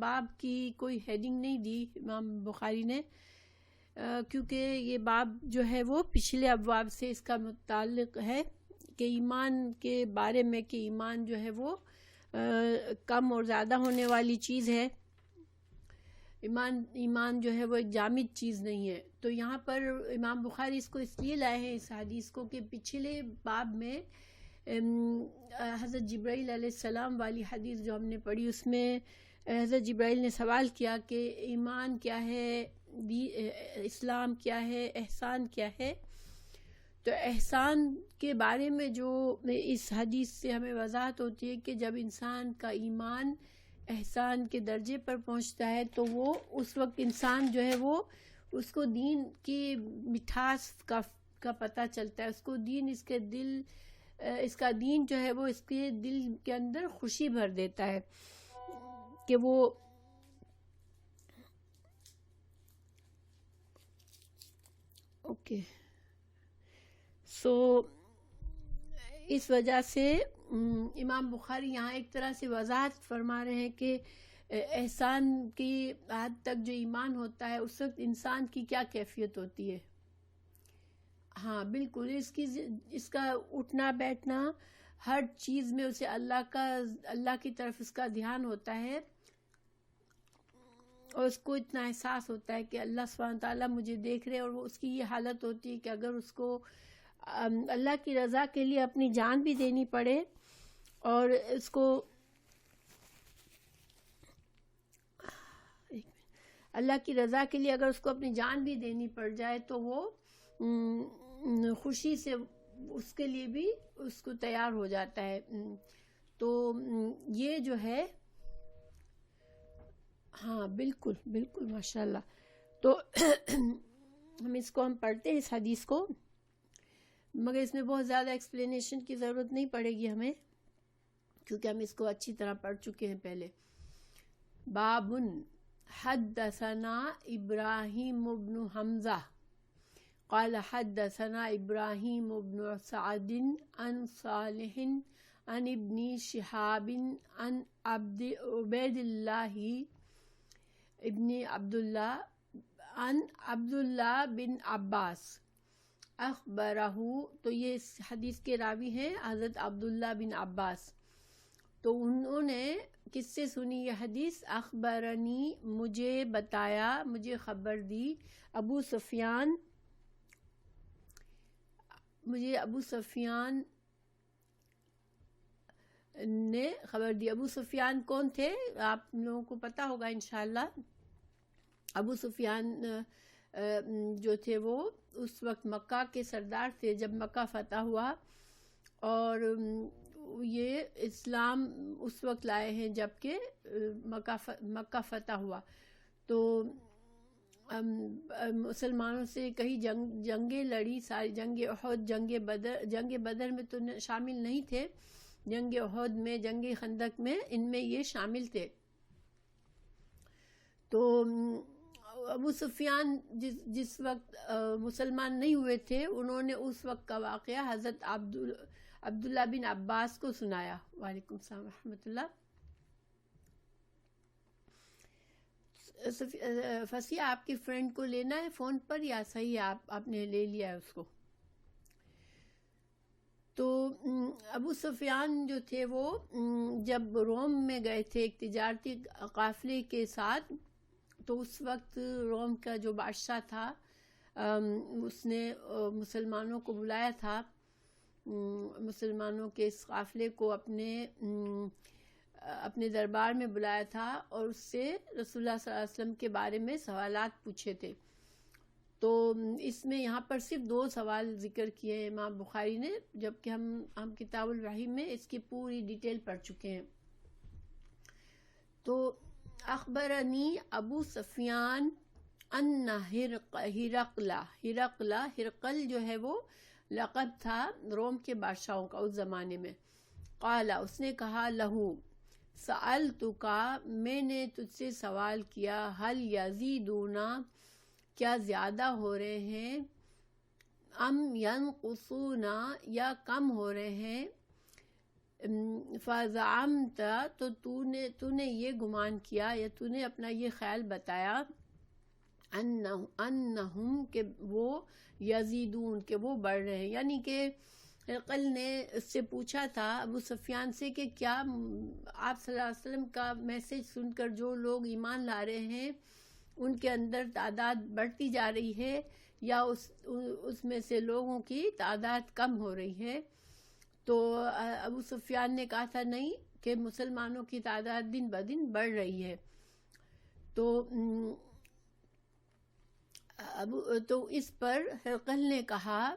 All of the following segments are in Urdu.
باب کی کوئی ہیڈنگ نہیں دی امام بخاری نے، کیونکہ یہ باب جو ہے وہ پچھلے ابواب سے اس کا متعلق ہے کہ ایمان کے بارے میں، کہ ایمان جو ہے وہ کم اور زیادہ ہونے والی چیز ہے. ایمان جو ہے وہ ایک جامد چیز نہیں ہے. تو یہاں پر امام بخاری اس کو اس لیے لائے ہیں اس حدیث کو کہ پچھلے باب میں حضرت جبرائیل علیہ السلام والی حدیث جو ہم نے پڑھی، اس میں حضرت جبرائیل نے سوال کیا کہ ایمان کیا ہے، اسلام کیا ہے، احسان کیا ہے. تو احسان کے بارے میں جو اس حدیث سے ہمیں وضاحت ہوتی ہے کہ جب انسان کا ایمان احسان کے درجے پر پہنچتا ہے تو وہ اس وقت انسان جو ہے وہ اس کو دین کی مٹھاس کا پتہ چلتا ہے، اس کو دین، اس کا دین جو ہے وہ اس کے دل کے اندر خوشی بھر دیتا ہے کہ وہ اس وجہ سے امام بخاری یہاں ایک طرح سے وضاحت فرما رہے ہیں کہ احسان کی حد تک جو ایمان ہوتا ہے اس وقت انسان کی کیا کیفیت ہوتی ہے. ہاں بالکل، اس کا اٹھنا بیٹھنا ہر چیز میں اسے اللہ کی طرف اس کا دھیان ہوتا ہے، اور اس کو اتنا احساس ہوتا ہے کہ اللہ سبحانہ تعالیٰ مجھے دیکھ رہے، اور وہ اس کی یہ حالت ہوتی ہے کہ اگر اس کو اللہ کی رضا کے لیے اپنی جان بھی دینی پڑے، اور اس کو اللہ کی رضا کے لیے اگر اس کو اپنی جان بھی دینی پڑ جائے تو وہ خوشی سے اس کے لیے بھی اس کو تیار ہو جاتا ہے. تو یہ جو ہے، ہاں بالکل بالکل ماشاءاللہ. تو اس کو ہم پڑھتے ہیں اس حدیث کو، مگر اس میں بہت زیادہ ایکسپلینیشن کی ضرورت نہیں پڑے گی ہمیں، کیونکہ ہم اس کو اچھی طرح پڑھ چکے ہیں پہلے. باب حدثنا ابراہیم بن حمزہ قال حدثنا ابراہیم بن سعد عن صالح عن ابن شہاب عن عبید اللہ ابن عبداللہ عن عبداللہ بن عباس اخبرہ. تو یہ اس حدیث کے راوی ہیں حضرت عبداللہ بن عباس. تو انہوں نے کس سے سنی یہ حدیث؟ اخبرنی، مجھے بتایا، مجھے خبر دی، ابو سفیان نے خبر دی. ابو سفیان کون تھے؟ آپ لوگوں کو پتہ ہوگا انشاءاللہ. ابو سفیان جو تھے وہ اس وقت مکہ کے سردار تھے جب مکہ فتح ہوا، اور یہ اسلام اس وقت لائے ہیں جب کہ مکہ فتح ہوا. تو مسلمانوں سے کئی جنگیں لڑی، ساری جنگ احد، جنگ بدر میں تو شامل نہیں تھے، جنگ احد میں، جنگ خندق میں، ان میں یہ شامل تھے. تو ابو سفیان جس وقت مسلمان نہیں ہوئے تھے، انہوں نے اس وقت کا واقعہ حضرت عبداللہ بن عباس کو سنایا. وعلیکم السلام ورحمۃ اللہ. فصیح، آپ کی فرینڈ کو لینا ہے فون پر یا صحیح ہے آپ نے لے لیا ہے اس کو؟ تو ابو سفیان جو تھے وہ جب روم میں گئے تھے ایک تجارتی قافلے کے ساتھ، تو اس وقت روم کا جو بادشاہ تھا اس نے مسلمانوں کو بلایا تھا، مسلمانوں کے اس قافلے کو اپنے دربار میں بلایا تھا، اور اس سے رسول اللہ صلی اللہ علیہ وسلم کے بارے میں سوالات پوچھے تھے. تو اس میں یہاں پر صرف 2 سوال ذکر کیے ہیں امام بخاری نے، جبکہ ہم کتاب الوحی میں اس کی پوری ڈیٹیل پڑھ چکے ہیں. تو اخبرنی ابو سفیان ان ہرقل جو ہے وہ لقب تھا روم کے بادشاہوں کا اس زمانے میں. قال، اس نے کہا، لہو، سألتک، میں نے تجھ سے سوال کیا، هل یزیدون، کیا زیادہ ہو رہے ہیں، ام ینقصون، یا کم ہو رہے ہیں، فزعمت تو تو نے یہ گمان کیا یا تو نے اپنا یہ خیال بتایا انہم کہ وہ یزیدون کہ وہ بڑھ رہے ہیں، یعنی کہ ہرقل نے اس سے پوچھا تھا ابو سفیان سے کہ کیا آپ صلی اللہ علیہ وسلم کا میسج سن کر جو لوگ ایمان لا رہے ہیں ان کے اندر تعداد بڑھتی جا رہی ہے یا اس میں سے لوگوں کی تعداد کم ہو رہی ہے؟ تو ابو سفیان نے کہا تھا نہیں، کہ مسلمانوں کی تعداد دن بدن بڑھ رہی ہے۔ تو اس پر ہرقل نے کہا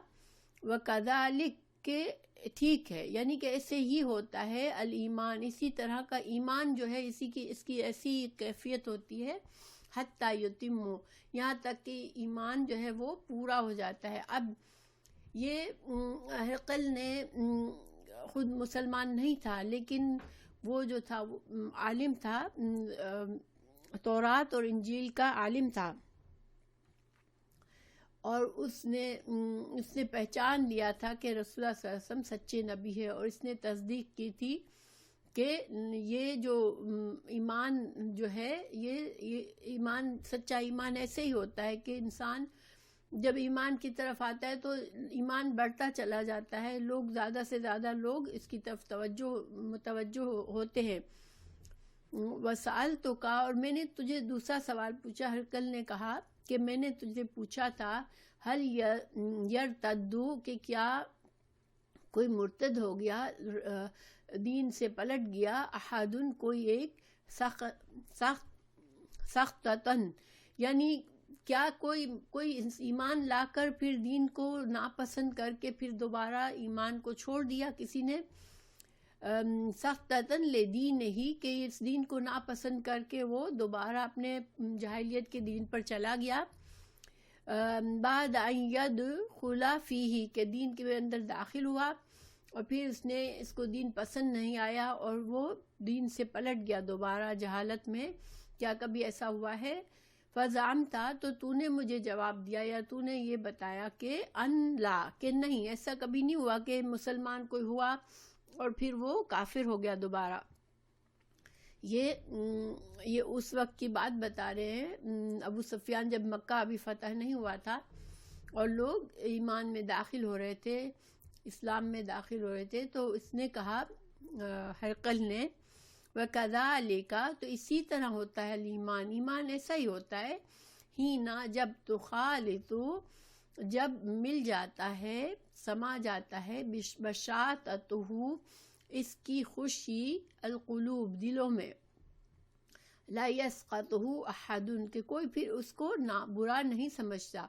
وَكَذَلِكَ کہ ٹھیک ہے، یعنی کہ ایسے ہی ہوتا ہے الایمان، اسی طرح کا ایمان جو ہے اس کی ایسی کیفیت ہوتی ہے حتی یتم، یہاں تک کہ ایمان جو ہے وہ پورا ہو جاتا ہے۔ اب یہ ہرقل نے خود مسلمان نہیں تھا، لیکن وہ جو تھا وہ عالم تھا، تورات اور انجیل کا عالم تھا، اور اس نے پہچان لیا تھا کہ رسول اللہ صلی اللہ علیہ وسلم سچے نبی ہے، اور اس نے تصدیق کی تھی کہ یہ جو ایمان جو ہے یہ ایمان، سچا ایمان ایسے ہی ہوتا ہے کہ انسان جب ایمان کی طرف آتا ہے تو ایمان بڑھتا چلا جاتا ہے، لوگ زیادہ سے زیادہ لوگ اس کی طرف متوجہ ہوتے ہیں۔ وسال تو کہا، اور میں نے تجھے دوسرا سوال پوچھا، ہرقل نے کہا کہ میں نے تجھے پوچھا تھا حل یرتدو کہ کیا کوئی مرتد ہو گیا، دین سے پلٹ گیا، احدن کوئی ایک سختتاً، یعنی کیا کوئی ایمان لا کر پھر دین کو ناپسند کر کے پھر دوبارہ ایمان کو چھوڑ دیا کسی نے، سختتاً لدین ہی کہ اس دین کو ناپسند کر کے وہ دوبارہ اپنے جاہلیت کے دین پر چلا گیا، بعد ان یدخل فیہ کہ دین کے اندر داخل ہوا اور پھر اس نے اس کو دین پسند نہیں آیا اور وہ دین سے پلٹ گیا دوبارہ جہالت میں، کیا کبھی ایسا ہوا ہے؟ فزعمتا تو نے مجھے جواب دیا یا تو نے یہ بتایا کہ ان لا کہ نہیں، ایسا کبھی نہیں ہوا کہ مسلمان کوئی ہوا اور پھر وہ کافر ہو گیا دوبارہ۔ یہ اس وقت کی بات بتا رہے ہیں، ابو سفیان جب مکہ ابھی فتح نہیں ہوا تھا اور لوگ ایمان میں داخل ہو رہے تھے، اسلام میں داخل ہو رہے تھے، تو اس نے کہا ہرقل نے وَكَذَلِكَ تو اسی طرح ہوتا ہے الایمان، ایمان ایسا ہی ہوتا ہے، ہی نہ جب تخالطو جب مل جاتا ہے، سما جاتا ہے، بشاتتہ اس کی خوشی، القلوب دلوں میں، لا یسقطہ احد کہ کوئی پھر اس کو برا نہیں سمجھتا۔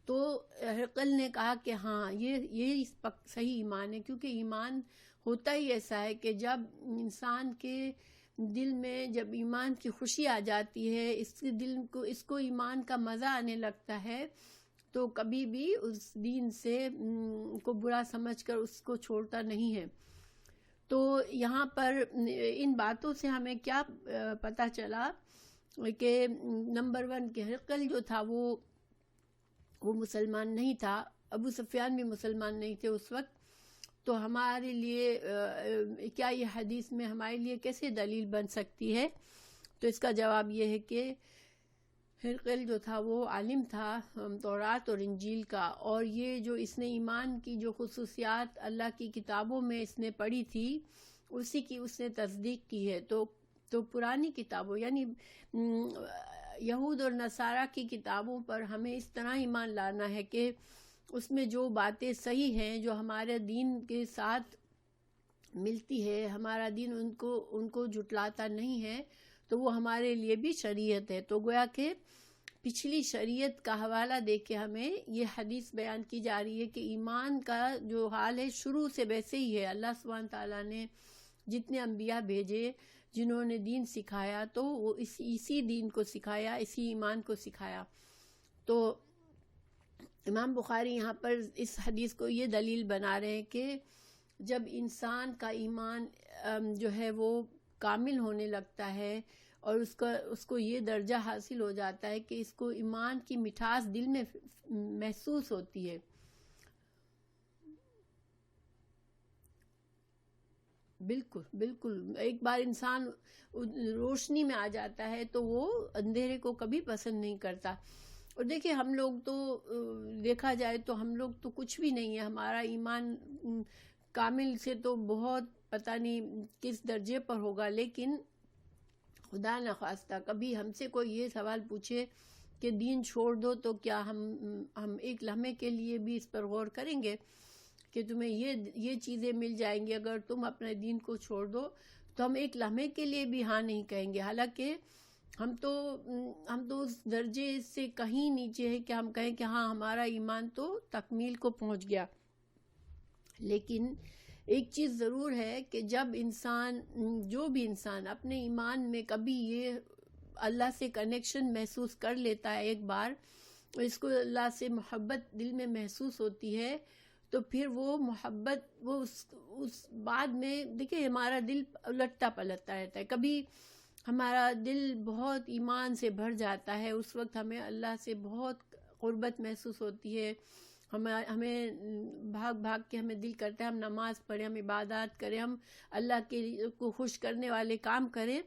تو ہرقل نے کہا کہ ہاں یہ صحیح ایمان ہے، کیونکہ ایمان ہوتا ہی ایسا ہے کہ جب انسان کے دل میں جب ایمان کی خوشی آ جاتی ہے، اس کو ایمان کا مزہ آنے لگتا ہے، تو کبھی بھی اس دین سے کو برا سمجھ کر اس کو چھوڑتا نہیں ہے۔ تو یہاں پر ان باتوں سے ہمیں کیا پتہ چلا کہ نمبر 1 کہ ہرقل جو تھا وہ مسلمان نہیں تھا، ابو سفیان بھی مسلمان نہیں تھے اس وقت، تو ہمارے لیے کیا یہ حدیث میں ہمارے لیے کیسے دلیل بن سکتی ہے؟ تو اس کا جواب یہ ہے کہ ہرقل جو تھا وہ عالم تھا تورات اور انجیل کا، اور یہ جو اس نے ایمان کی جو خصوصیات اللہ کی کتابوں میں اس نے پڑھی تھی اسی کی اس نے تصدیق کی ہے۔ تو پرانی کتابوں یعنی یہود اور نصارہ کی کتابوں پر ہمیں اس طرح ایمان لانا ہے کہ اس میں جو باتیں صحیح ہیں، جو ہمارے دین کے ساتھ ملتی ہے، ہمارا دین ان کو جھٹلاتا نہیں ہے، تو وہ ہمارے لیے بھی شریعت ہے۔ تو گویا کہ پچھلی شریعت کا حوالہ دے کے ہمیں یہ حدیث بیان کی جا رہی ہے کہ ایمان کا جو حال ہے شروع سے ویسے ہی ہے۔ اللہ سبحانہ تعالیٰ نے جتنے انبیاء بھیجے، جنہوں نے دین سکھایا، تو وہ اسی دین کو سکھایا، اسی ایمان کو سکھایا۔ تو امام بخاری یہاں پر اس حدیث کو یہ دلیل بنا رہے ہیں کہ جب انسان کا ایمان جو ہے وہ کامل ہونے لگتا ہے اور اس کو یہ درجہ حاصل ہو جاتا ہے کہ اس کو ایمان کی مٹھاس دل میں محسوس ہوتی ہے، بالکل بالکل، ایک بار انسان روشنی میں آ جاتا ہے تو وہ اندھیرے کو کبھی پسند نہیں کرتا. اور دیکھیں ہم لوگ تو دیکھا جائے تو ہم لوگ تو کچھ بھی نہیں ہے، ہمارا ایمان کامل سے تو بہت پتہ نہیں کس درجے پر ہوگا، لیکن خدا نخواستہ کبھی ہم سے کوئی یہ سوال پوچھے کہ دین چھوڑ دو تو کیا ہم ایک لمحے کے لیے بھی اس پر غور کریں گے کہ تمہیں یہ چیزیں مل جائیں گی اگر تم اپنے دین کو چھوڑ دو؟ تو ہم ایک لمحے کے لیے بھی ہاں نہیں کہیں گے. حالانکہ ہم تو اس درجے سے کہیں نیچے ہیں کہ ہم کہیں کہ ہاں ہمارا ایمان تو تکمیل کو پہنچ گیا. لیکن ایک چیز ضرور ہے کہ جب جو بھی انسان اپنے ایمان میں کبھی یہ اللہ سے کنیکشن محسوس کر لیتا ہے ایک بار، اس کو اللہ سے محبت دل میں محسوس ہوتی ہے، تو پھر وہ محبت وہ اس بعد میں دیکھیں ہمارا دل الٹتا پلٹتا رہتا ہے. کبھی ہمارا دل بہت ایمان سے بھر جاتا ہے، اس وقت ہمیں اللہ سے بہت قربت محسوس ہوتی ہے، ہمیں بھاگ کے ہمیں دل کرتا ہے ہم نماز پڑھیں، ہم عبادات کریں، ہم اللہ کو خوش کرنے والے کام کریں.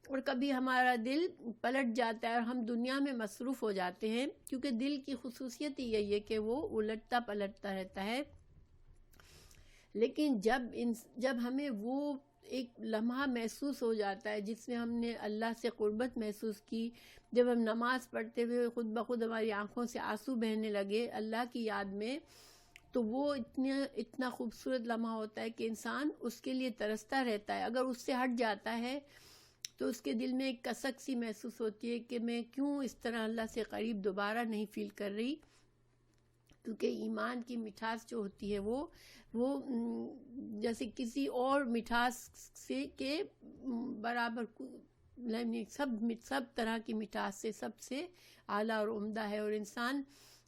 اور کبھی ہمارا دل پلٹ جاتا ہے اور ہم دنیا میں مصروف ہو جاتے ہیں، کیونکہ دل کی خصوصیت ہی یہی ہے کہ وہ الٹتا پلٹتا رہتا ہے. لیکن جب ہمیں وہ ایک لمحہ محسوس ہو جاتا ہے جس میں ہم نے اللہ سے قربت محسوس کی، جب ہم نماز پڑھتے ہوئے خود بخود ہماری آنکھوں سے آنسو بہنے لگے اللہ کی یاد میں، تو وہ اتنا خوبصورت لمحہ ہوتا ہے کہ انسان اس کے لیے ترستا رہتا ہے. اگر اس سے ہٹ جاتا ہے تو اس کے دل میں ایک کسک سی محسوس ہوتی ہے کہ میں کیوں اس طرح اللہ سے قریب دوبارہ نہیں فیل کر رہی. کیونکہ ایمان کی مٹھاس جو ہوتی ہے وہ جیسے کسی اور مٹھاس سے کے برابر سب طرح کی مٹھاس سے سب سے اعلیٰ اور عمدہ ہے. اور انسان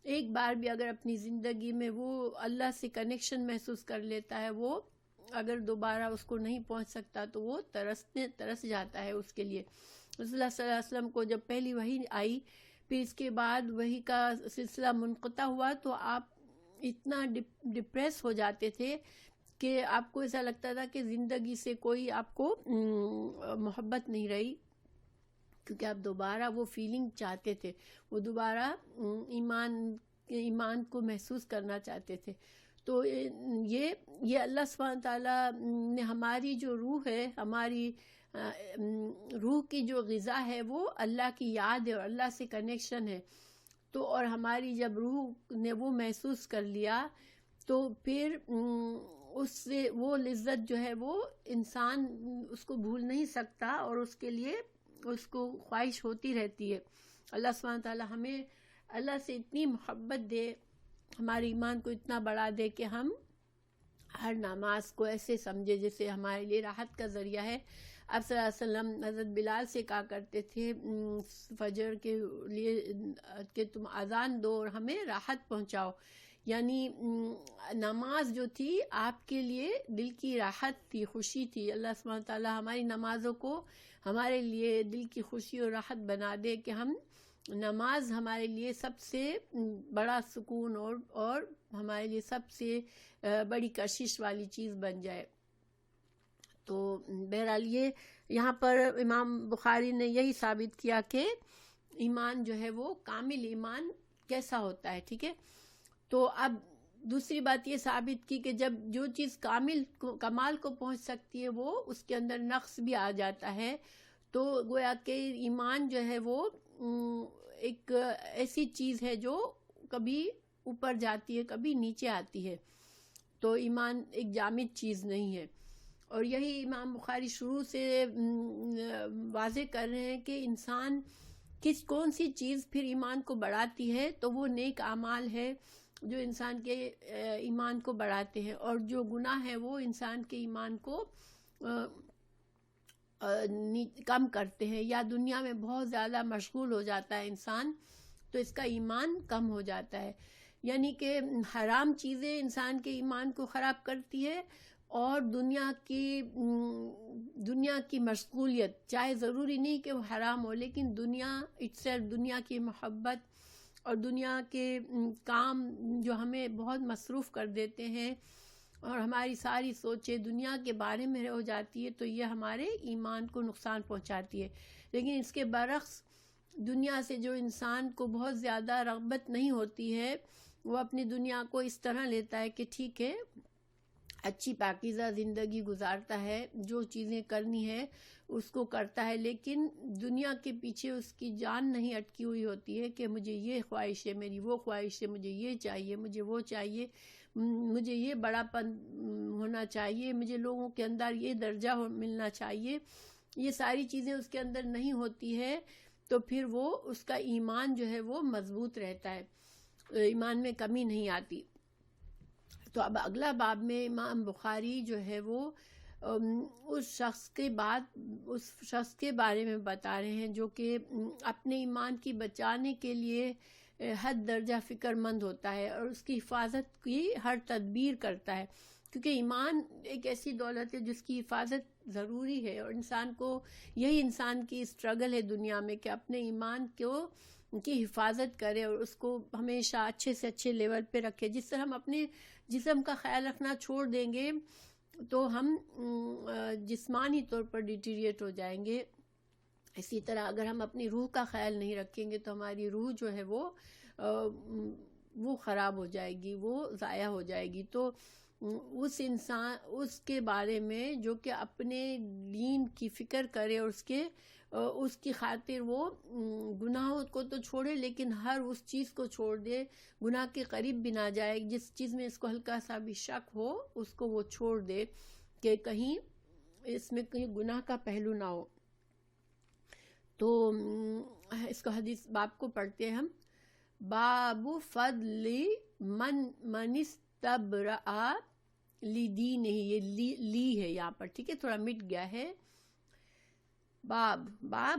ایک بار بھی اگر اپنی زندگی میں وہ اللہ سے کنیکشن محسوس کر لیتا ہے، وہ اگر دوبارہ اس کو نہیں پہنچ سکتا تو وہ ترس جاتا ہے اس کے لیے. رسول اللہ صلی اللہ علیہ وسلم کو جب پہلی وحی آئی، پھر اس کے بعد وحی کا سلسلہ منقطع ہوا، تو آپ اتنا ڈپریس ہو جاتے تھے کہ آپ کو ایسا لگتا تھا کہ زندگی سے کوئی آپ کو محبت نہیں رہی، کیونکہ آپ دوبارہ وہ فیلنگ چاہتے تھے، وہ دوبارہ ایمان کو محسوس کرنا چاہتے تھے. تو یہ اللہ سبحانہ تعالیٰ نے ہماری جو روح ہے، ہماری روح کی جو غذا ہے وہ اللہ کی یاد ہے اور اللہ سے کنیکشن ہے. تو اور ہماری جب روح نے وہ محسوس کر لیا تو پھر اس سے وہ لذت جو ہے وہ انسان اس کو بھول نہیں سکتا، اور اس کے لیے اس کو خواہش ہوتی رہتی ہے. اللہ سبحانہ تعالیٰ ہمیں اللہ سے اتنی محبت دے، ہمارے ایمان کو اتنا بڑھا دے کہ ہم ہر نماز کو ایسے سمجھے جیسے ہمارے لیے راحت کا ذریعہ ہے. آپ صلی اللہ علیہ وسلم حضرت بلال سے کہا کرتے تھے فجر کے لیے کہ تم اذان دو اور ہمیں راحت پہنچاؤ. یعنی نماز جو تھی آپ کے لیے دل کی راحت تھی، خوشی تھی. اللہ سبحانہ تعالیٰ ہماری نمازوں کو ہمارے لیے دل کی خوشی اور راحت بنا دے کہ نماز ہمارے لیے سب سے بڑا سکون اور ہمارے لیے سب سے بڑی کشش والی چیز بن جائے. تو بہرحال یہاں پر امام بخاری نے یہی ثابت کیا کہ ایمان جو ہے وہ کامل ایمان کیسا ہوتا ہے. ٹھیک ہے، تو اب دوسری بات یہ ثابت کی کہ جب جو چیز کمال کو پہنچ سکتی ہے وہ اس کے اندر نقص بھی آ جاتا ہے. تو گویا کہ ایمان جو ہے وہ ایک ایسی چیز ہے جو کبھی اوپر جاتی ہے کبھی نیچے آتی ہے. تو ایمان ایک جامد چیز نہیں ہے. اور یہی امام بخاری شروع سے واضح کر رہے ہیں کہ انسان کون سی چیز پھر ایمان کو بڑھاتی ہے، تو وہ نیک اعمال ہے جو انسان کے ایمان کو بڑھاتے ہیں، اور جو گناہ ہے وہ انسان کے ایمان کو کم کرتے ہیں. یا دنیا میں بہت زیادہ مشغول ہو جاتا ہے انسان تو اس کا ایمان کم ہو جاتا ہے. یعنی کہ حرام چیزیں انسان کے ایمان کو خراب کرتی ہے، اور دنیا کی مشغولیت، چاہے ضروری نہیں کہ وہ حرام ہو، لیکن دنیا کی محبت اور دنیا کے کام جو ہمیں بہت مصروف کر دیتے ہیں اور ہماری ساری سوچیں دنیا کے بارے میں ہو جاتی ہے تو یہ ہمارے ایمان کو نقصان پہنچاتی ہے. لیکن اس کے برعکس دنیا سے جو انسان کو بہت زیادہ رغبت نہیں ہوتی ہے وہ اپنی دنیا کو اس طرح لیتا ہے کہ ٹھیک ہے اچھی پاکیزہ زندگی گزارتا ہے, جو چیزیں کرنی ہے اس کو کرتا ہے, لیکن دنیا کے پیچھے اس کی جان نہیں اٹکی ہوئی ہوتی ہے کہ مجھے یہ خواہش ہے, میری وہ خواہش ہے, مجھے یہ چاہیے, مجھے وہ چاہیے, مجھے یہ بڑا پن ہونا چاہیے, مجھے لوگوں کے اندر یہ درجہ ملنا چاہیے. یہ ساری چیزیں اس کے اندر نہیں ہوتی ہے تو پھر وہ اس کا ایمان جو ہے وہ مضبوط رہتا ہے, ایمان میں کمی نہیں آتی. تو اب اگلا باب میں امام بخاری جو ہے وہ اس شخص کے بارے میں بتا رہے ہیں جو کہ اپنے ایمان کی بچانے کے لیے حد درجہ فکر مند ہوتا ہے اور اس کی حفاظت کی ہر تدبیر کرتا ہے, کیونکہ ایمان ایک ایسی دولت ہے جس کی حفاظت ضروری ہے, اور انسان کو یہی انسان کی اسٹرگل ہے دنیا میں کہ اپنے ایمان کی حفاظت کرے اور اس کو ہمیشہ اچھے سے اچھے لیول پہ رکھے. جس طرح ہم اپنے جسم کا خیال رکھنا چھوڑ دیں گے تو ہم جسمانی طور پر ڈیٹیریٹ ہو جائیں گے, اسی طرح اگر ہم اپنی روح کا خیال نہیں رکھیں گے تو ہماری روح جو ہے وہ خراب ہو جائے گی, وہ ضائع ہو جائے گی. تو اس کے بارے میں جو کہ اپنے دین کی فکر کرے اور اس کی خاطر وہ گناہوں کو تو چھوڑے لیکن ہر اس چیز کو چھوڑ دے, گناہ کے قریب بھی نہ جائے, جس چیز میں اس کو ہلکا سا بھی شک ہو اس کو وہ چھوڑ دے کہ کہیں اس میں کہیں گناہ کا پہلو نہ ہو. تو اس کو حدیث باب کو پڑھتے ہیں ہم. باب فضل من استبرأ لدینہ, یہ لی ہے یہاں پر, ٹھیک ہے, تھوڑا مٹ گیا ہے. باب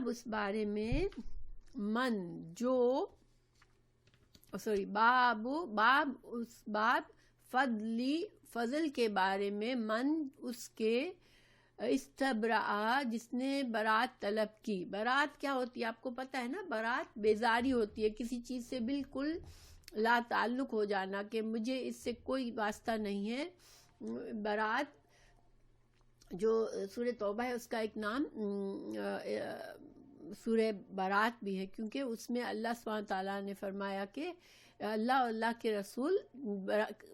اس بارے میں باب فضل کے بارے میں اس کے استبرأ جس نے برات طلب کی. برات کیا ہوتی ہے آپ کو پتہ ہے نا, برات بیزاری ہوتی ہے, کسی چیز سے بالکل لا تعلق ہو جانا کہ مجھے اس سے کوئی واسطہ نہیں ہے. برات جو سورہ توبہ ہے اس کا ایک نام سورہ برات بھی ہے, کیونکہ اس میں اللہ سبحانہ تعالیٰ نے فرمایا کہ اللہ اور اللہ کے رسول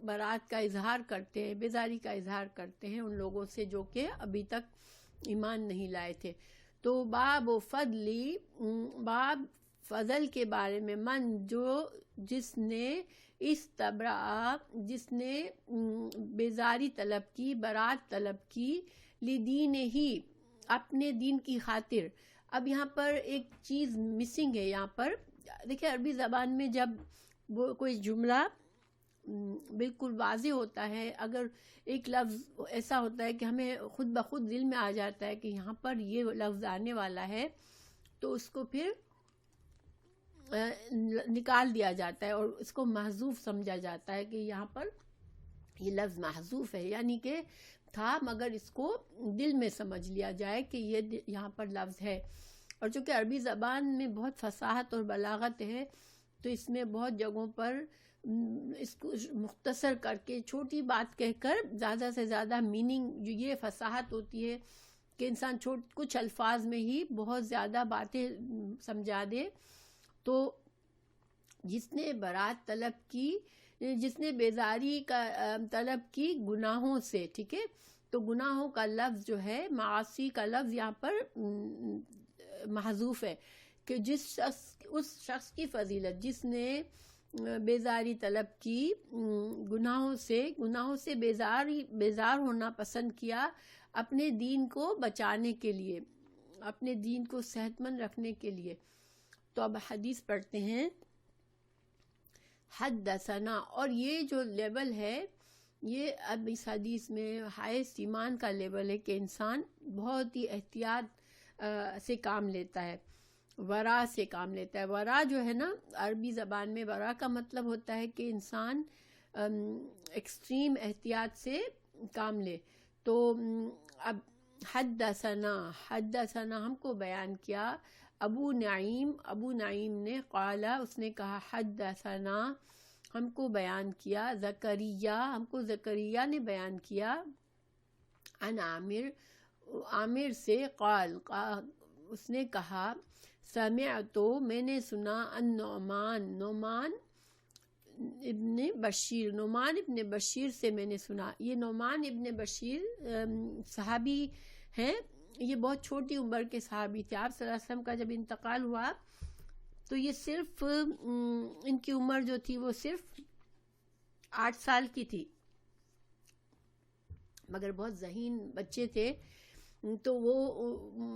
برات کا اظہار کرتے ہیں, بیزاری کا اظہار کرتے ہیں ان لوگوں سے جو کہ ابھی تک ایمان نہیں لائے تھے. تو باب فضل کے بارے میں جس نے استبرأ جس نے بیزاری طلب کی, برات طلب کی, لدین ہی اپنے دین کی خاطر. اب یہاں پر ایک چیز مسنگ ہے, یہاں پر دیکھیں عربی زبان میں جب وہ کوئی جملہ بالکل واضح ہوتا ہے, اگر ایک لفظ ایسا ہوتا ہے کہ ہمیں خود بخود دل میں آ جاتا ہے کہ یہاں پر یہ لفظ آنے والا ہے تو اس کو پھر نکال دیا جاتا ہے اور اس کو محذوف سمجھا جاتا ہے کہ یہاں پر یہ لفظ محذوف ہے, یعنی کہ تھا مگر اس کو دل میں سمجھ لیا جائے کہ یہ یہاں پر لفظ ہے. اور چونکہ عربی زبان میں بہت فصاحت اور بلاغت ہے تو اس میں بہت جگہوں پر اس کو مختصر کر کے چھوٹی بات کہہ کر زیادہ سے زیادہ میننگ, جو یہ فصاحت ہوتی ہے کہ انسان کچھ الفاظ میں ہی بہت زیادہ باتیں سمجھا دے. تو جس نے برات طلب کی, جس نے بیزاری کا طلب کی گناہوں سے, ٹھیک ہے, تو گناہوں کا لفظ جو ہے, معاصی کا لفظ یہاں پر محذوف ہے کہ اس شخص کی فضیلت جس نے بیزاری طلب کی, گناہوں سے بیزار ہونا پسند کیا اپنے دین کو بچانے کے لیے, اپنے دین کو صحت مند رکھنے کے لیے. تو اب حدیث پڑھتے ہیں. حدثنا, اور یہ جو لیول ہے یہ اب اس حدیث میں ہائیسٹ ایمان کا لیول ہے کہ انسان بہت ہی احتیاط سے کام لیتا ہے, ورا سے کام لیتا ہے. ورا جو ہے نا عربی زبان میں ورا کا مطلب ہوتا ہے کہ انسان ایکسٹریم احتیاط سے کام لے. تو اب حدثنا ہم کو بیان کیا ابو نعیم نے قالا, اس نے کہا حدثنا ہم کو بیان کیا، زکریا ہم کو زکریا نے بیان کیا، عن عامر سے قال اس نے کہا، سمعتو میں نے سنا، نعمان ابن بشیر سے میں نے سنا. یہ نعمان ابن بشیر صحابی ہیں، یہ بہت چھوٹی عمر کے صحابی تھے. آپ صلی اللہ علیہ وسلم کا جب انتقال ہوا تو یہ صرف ان کی عمر جو تھی وہ صرف 8 سال کی تھی، مگر بہت ذہین بچے تھے. تو وہ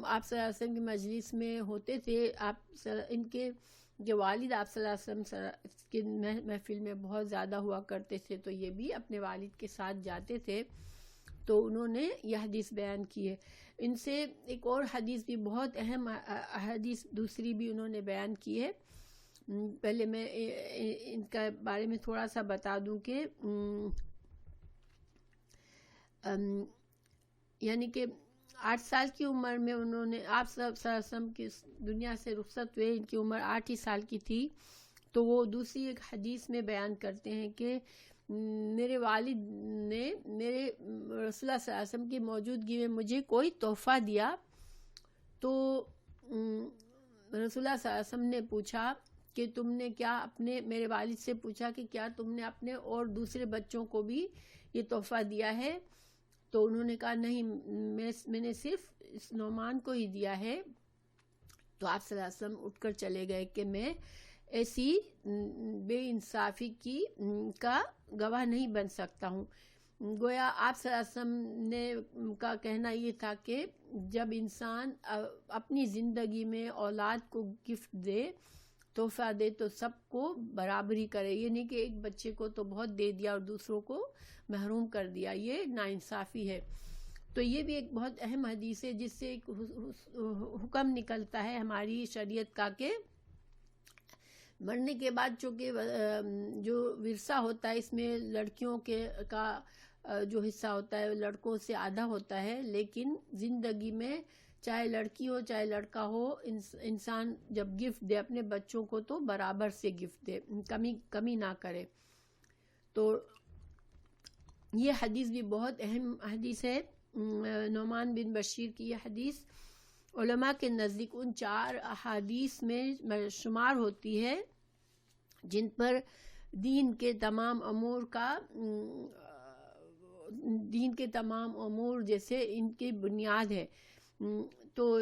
آپ صلی اللہ علیہ وسلم کی مجلس میں ہوتے تھے. ان کے جو والد آپ صلی اللہ علیہ وسلم کی محفل میں بہت زیادہ ہوا کرتے تھے، تو یہ بھی اپنے والد کے ساتھ جاتے تھے. تو انہوں نے یہ حدیث بیان کی ہے. ان سے ایک اور حدیث بھی، بہت اہم حدیث دوسری بھی انہوں نے بیان کی ہے. پہلے میں ان کا بارے میں تھوڑا سا بتا دوں کہ یعنی کہ 8 سال کی عمر میں انہوں نے آپ صلی اللہ علیہ وسلم کی دنیا سے رخصت ہوئے، ان کی عمر 8 ہی سال کی تھی. تو وہ دوسری ایک حدیث میں بیان کرتے ہیں کہ میرے والد نے میرے رسول اللہ صلی اللہ علیہ وسلم کی موجودگی میں مجھے کوئی تحفہ دیا. تو رسول اللہ صلی اللہ علیہ وسلم نے پوچھا کہ تم نے کیا میرے والد سے پوچھا کہ کیا تم نے اپنے اور دوسرے بچوں کو بھی یہ تحفہ دیا ہے؟ تو انہوں نے کہا نہیں، میں نے صرف اس نعمان کو ہی دیا ہے. تو آپ صلی اللہ علیہ وسلم اٹھ کر چلے گئے کہ میں ایسی بے انصافی کا گواہ نہیں بن سکتا ہوں. گویا آپ صلی اللہ علیہ وسلم نے کا کہنا یہ تھا کہ جب انسان اپنی زندگی میں اولاد کو گفٹ دے، تحفہ دے، تو سب کو برابری کرے. یہ نہیں کہ ایک بچے کو تو بہت دے دیا اور دوسروں کو محروم کر دیا، یہ ناانصافی ہے. تو یہ بھی ایک بہت اہم حدیث ہے جس سے ایک حکم نکلتا ہے ہماری شریعت کا کہ مرنے کے بعد چونکہ جو ورثہ ہوتا ہے اس میں لڑکیوں کا جو حصہ ہوتا ہے لڑکوں سے آدھا ہوتا ہے، لیکن زندگی میں چاہے لڑکی ہو چاہے لڑکا ہو، انسان جب گفٹ دے اپنے بچوں کو تو برابر سے گفٹ دے، کمی نہ کرے. تو یہ حدیث بھی بہت اہم حدیث ہے، نعمان بن بشیر کی. یہ حدیث علماء کے نزدیک ان 4 احادیث میں شمار ہوتی ہے جن پر دین کے تمام امور جیسے ان کی بنیاد ہے. تو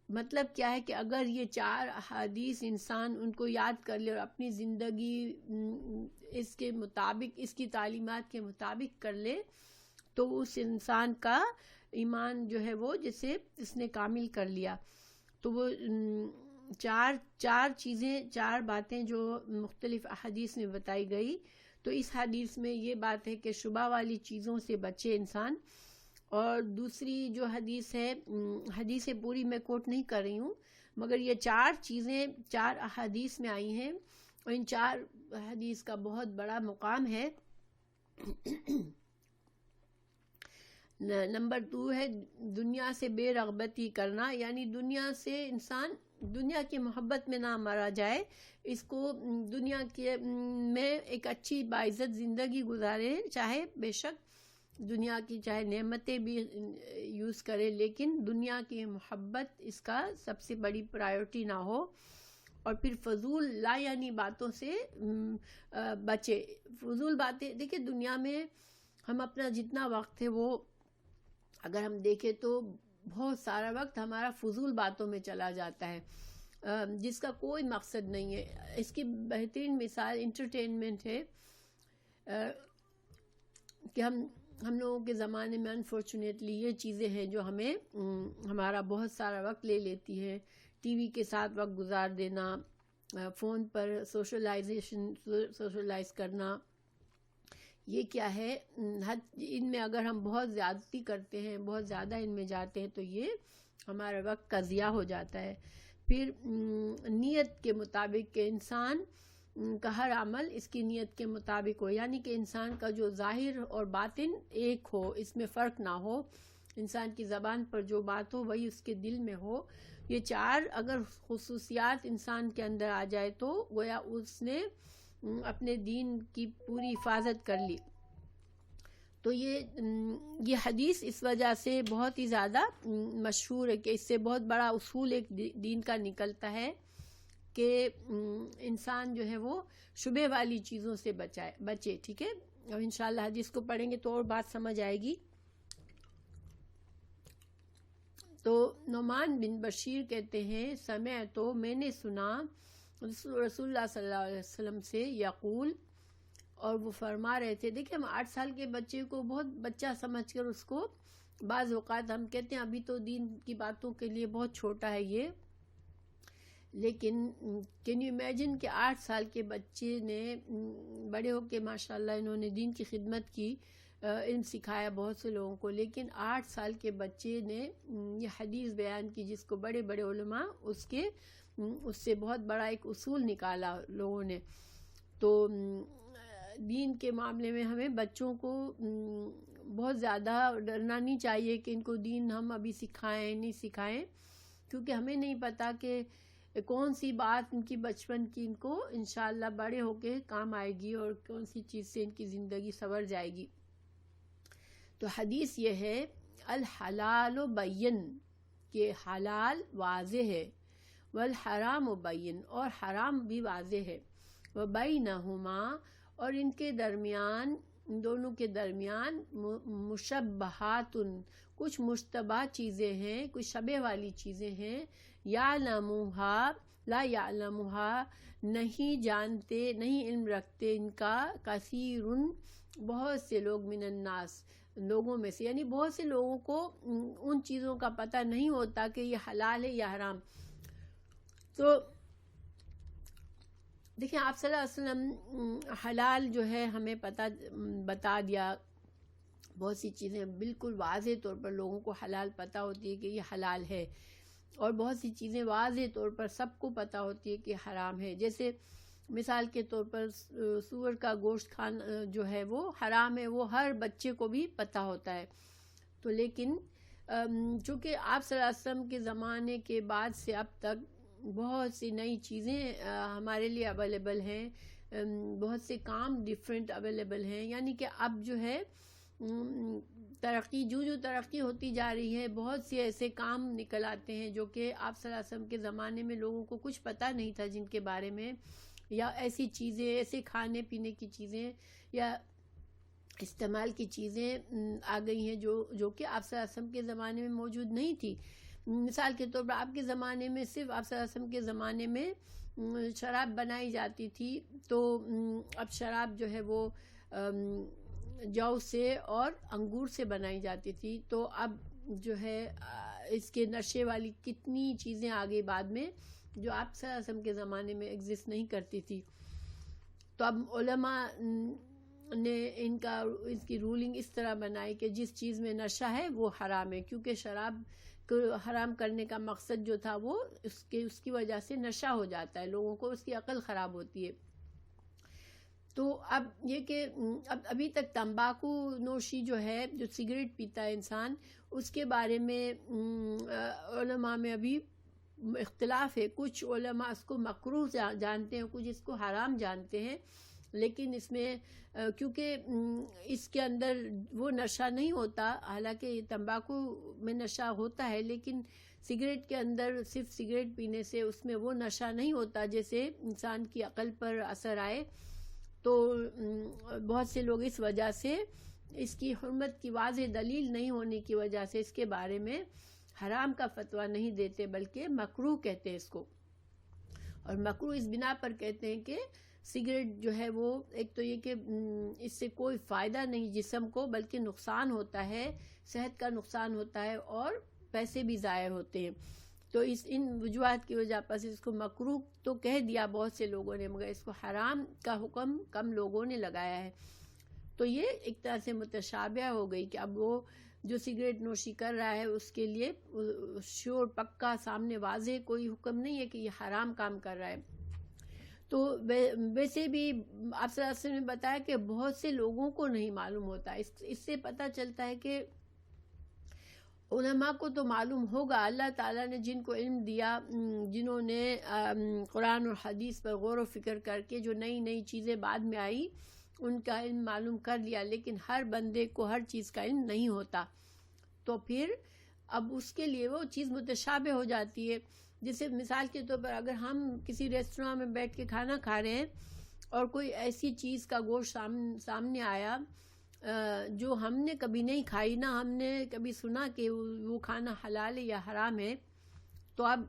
مطلب کیا ہے کہ اگر یہ 4 احادیث انسان ان کو یاد کر لے اور اپنی زندگی اس کے مطابق، اس کی تعلیمات کے مطابق کر لے، تو اس انسان کا ایمان جو ہے وہ جسے اس نے کامل کر لیا. تو وہ 4 باتیں جو مختلف احادیث میں بتائی گئی. تو اس حدیث میں یہ بات ہے کہ شبہ والی چیزوں سے بچے انسان. اور دوسری جو حدیث ہے، حدیث پوری میں کوٹ نہیں کر رہی ہوں، مگر یہ 4 چیزیں 4 احادیث میں آئی ہیں اور ان 4 حدیث کا بہت بڑا مقام ہے. نمبر 2 ہے دنیا سے بے رغبتی کرنا، یعنی دنیا سے انسان دنیا کی محبت میں نہ مرا جائے، اس کو دنیا کے میں ایک اچھی باعزت زندگی گزارے، چاہے بے شک دنیا کی چاہے نعمتیں بھی یوز کرے، لیکن دنیا کی محبت اس کا سب سے بڑی پرائیورٹی نہ ہو. اور پھر فضول لا یعنی باتوں سے بچے. فضول باتیں دیکھیں، دنیا میں ہم اپنا جتنا وقت ہے وہ اگر ہم دیکھیں تو بہت سارا وقت ہمارا فضول باتوں میں چلا جاتا ہے جس کا کوئی مقصد نہیں ہے. اس کی بہترین مثال انٹرٹینمنٹ ہے کہ ہم لوگوں کے زمانے میں انفارچونیٹلی یہ چیزیں ہیں جو ہمیں ہمارا بہت سارا وقت لے لیتی ہے. ٹی وی کے ساتھ وقت گزار دینا، فون پر سوشلائز کرنا، یہ کیا ہے؟ ان میں اگر ہم بہت زیادتی کرتے ہیں، بہت زیادہ ان میں جاتے ہیں تو یہ ہمارا وقت کا ضیاع ہو جاتا ہے. پھر نیت کے مطابق کہ انسان کا ہر عمل اس کی نیت کے مطابق ہو، یعنی کہ انسان کا جو ظاہر اور باطن ایک ہو، اس میں فرق نہ ہو. انسان کی زبان پر جو بات ہو وہی اس کے دل میں ہو. یہ 4 اگر خصوصیات انسان کے اندر آ جائے تو گویا اس نے اپنے دین کی پوری حفاظت کر لی. تو یہ حدیث اس وجہ سے بہت ہی زیادہ مشہور ہے کہ اس سے بہت بڑا اصول ایک دین کا نکلتا ہے کہ انسان جو ہے وہ شبہ والی چیزوں سے بچے. ٹھیک ہے، اور انشاءاللہ حدیث کو پڑھیں گے تو اور بات سمجھ آئے گی. تو نعمان بن بشیر کہتے ہیں سمعت، میں نے سنا رسول اللہ صلی اللہ علیہ وسلم سے یقول، اور وہ فرما رہے تھے. دیکھیں ہم 8 سال کے بچے کو بہت بچہ سمجھ کر اس کو بعض اوقات ہم کہتے ہیں ابھی تو دین کی باتوں کے لیے بہت چھوٹا ہے یہ، لیکن کین یو امیجن کہ 8 سال کے بچے نے بڑے ہو کے ماشاءاللہ انہوں نے دین کی خدمت کی، علم سکھایا بہت سے لوگوں کو، لیکن 8 سال کے بچے نے یہ حدیث بیان کی جس کو بڑے بڑے علماء اس سے بہت بڑا ایک اصول نکالا لوگوں نے. تو دین کے معاملے میں ہمیں بچوں کو بہت زیادہ ڈرنا نہیں چاہیے کہ ان کو دین ہم ابھی سکھائیں نہیں سکھائیں، کیونکہ ہمیں نہیں پتہ کہ کون سی بات ان کی بچپن کی ان کو انشاءاللہ بڑے ہو کے کام آئے گی اور کون سی چیز سے ان کی زندگی سنور جائے گی. تو حدیث یہ ہے الحلال بین، کہ حلال واضح ہے، والحرام بین، اور حرام بھی واضح ہے، وبینہما، اور ان کے درمیان، ان دونوں کے درمیان مشبہات، کچھ مشتبہ چیزیں ہیں، کچھ شبہ والی چیزیں ہیں، یعلمھا لا یعلمھا، نہیں جانتے نہیں علم رکھتے ان کا، کثیر، بہت سے لوگ، من الناس، لوگوں میں سے، یعنی بہت سے لوگوں کو ان چیزوں کا پتہ نہیں ہوتا کہ یہ حلال ہے یا حرام. تو دیکھیں آپ صلی اللہ علیہ وسلم حلال جو ہے ہمیں بتا دیا، بہت سی چیزیں بالکل واضح طور پر لوگوں کو حلال پتہ ہوتی ہے کہ یہ حلال ہے، اور بہت سی چیزیں واضح طور پر سب کو پتہ ہوتی ہے کہ حرام ہے. جیسے مثال کے طور پر سور کا گوشت کھانا جو ہے وہ حرام ہے، وہ ہر بچے کو بھی پتہ ہوتا ہے. تو لیکن چونکہ آپ صلی اللہ علیہ وسلم کے زمانے کے بعد سے اب تک بہت سی نئی چیزیں ہمارے لیے اویلیبل ہیں، بہت سے کام ڈیفرنٹ اویلیبل ہیں، یعنی کہ اب جو ہے ترقی جو ترقی ہوتی جا رہی ہے، بہت سے ایسے کام نکل آتے ہیں جو کہ آپ صلی اللہ علیہ وسلم کے زمانے میں لوگوں کو کچھ پتہ نہیں تھا، جن کے بارے میں، یا ایسی چیزیں، ایسے کھانے پینے کی چیزیں یا استعمال کی چیزیں آ گئی ہیں جو کہ آپ صلی اللہ علیہ وسلم کے زمانے میں موجود نہیں تھی. مثال کے طور پر آپ کے زمانے میں صرف آپ صلی اللہ علیہ وسلم کے زمانے میں شراب بنائی جاتی تھی، تو اب شراب جو ہے وہ جو سے اور انگور سے بنائی جاتی تھی. تو اب جو ہے اس کے نشے والی کتنی چیزیں آ گئی بعد میں جو آپ صلی اللہ علیہ وسلم کے زمانے میں ایگزسٹ نہیں کرتی تھی. تو اب علماء نے ان کی رولنگ اس طرح بنائی کہ جس چیز میں نشہ ہے وہ حرام ہے، کیونکہ شراب کو حرام کرنے کا مقصد جو تھا وہ اس کی وجہ سے نشہ ہو جاتا ہے، لوگوں کو اس کی عقل خراب ہوتی ہے. تو اب یہ کہ ابھی تک تمباکو نوشی جو ہے، جو سگریٹ پیتا ہے انسان، اس کے بارے میں علماء میں ابھی اختلاف ہے. کچھ علماء اس کو مکروہ جانتے ہیں، کچھ اس کو حرام جانتے ہیں، لیکن اس میں کیونکہ اس کے اندر وہ نشہ نہیں ہوتا، حالانکہ تمباکو میں نشہ ہوتا ہے، لیکن سگریٹ کے اندر صرف سگریٹ پینے سے اس میں وہ نشہ نہیں ہوتا جیسے انسان کی عقل پر اثر آئے. تو بہت سے لوگ اس وجہ سے، اس کی حرمت کی واضح دلیل نہیں ہونے کی وجہ سے اس کے بارے میں حرام کا فتویٰ نہیں دیتے، بلکہ مکروہ کہتے ہیں اس کو. اور مکروہ اس بنا پر کہتے ہیں کہ سگریٹ جو ہے وہ ایک تو یہ کہ اس سے کوئی فائدہ نہیں جسم کو، بلکہ نقصان ہوتا ہے، صحت کا نقصان ہوتا ہے اور پیسے بھی ضائع ہوتے ہیں. تو ان وجوہات کی وجہ پر اس کو مکروہ تو کہہ دیا بہت سے لوگوں نے، مگر اس کو حرام کا حکم کم لوگوں نے لگایا ہے. تو یہ ایک طرح سے متشابہ ہو گئی کہ اب وہ جو سگریٹ نوشی کر رہا ہے اس کے لیے شور پکا سامنے واضح کوئی حکم نہیں ہے کہ یہ حرام کام کر رہا ہے. تو ویسے بھی آپ صلی اللہ علیہ وسلم نے بتایا کہ بہت سے لوگوں کو نہیں معلوم ہوتا. اس سے پتہ چلتا ہے کہ علماء کو تو معلوم ہوگا، اللہ تعالیٰ نے جن کو علم دیا، جنہوں نے قرآن اور حدیث پر غور و فکر کر کے جو نئی نئی چیزیں بعد میں آئی ان کا علم معلوم کر لیا، لیکن ہر بندے کو ہر چیز کا علم نہیں ہوتا، تو پھر اب اس کے لیے وہ چیز متشابہ ہو جاتی ہے. جیسے مثال کے طور پر اگر ہم کسی ریسٹوراں میں بیٹھ کے کھانا کھا رہے ہیں اور کوئی ایسی چیز کا گوشت سامنے آیا جو ہم نے کبھی نہیں کھائی، نہ ہم نے کبھی سنا کہ وہ کھانا حلال ہے یا حرام ہے، تو اب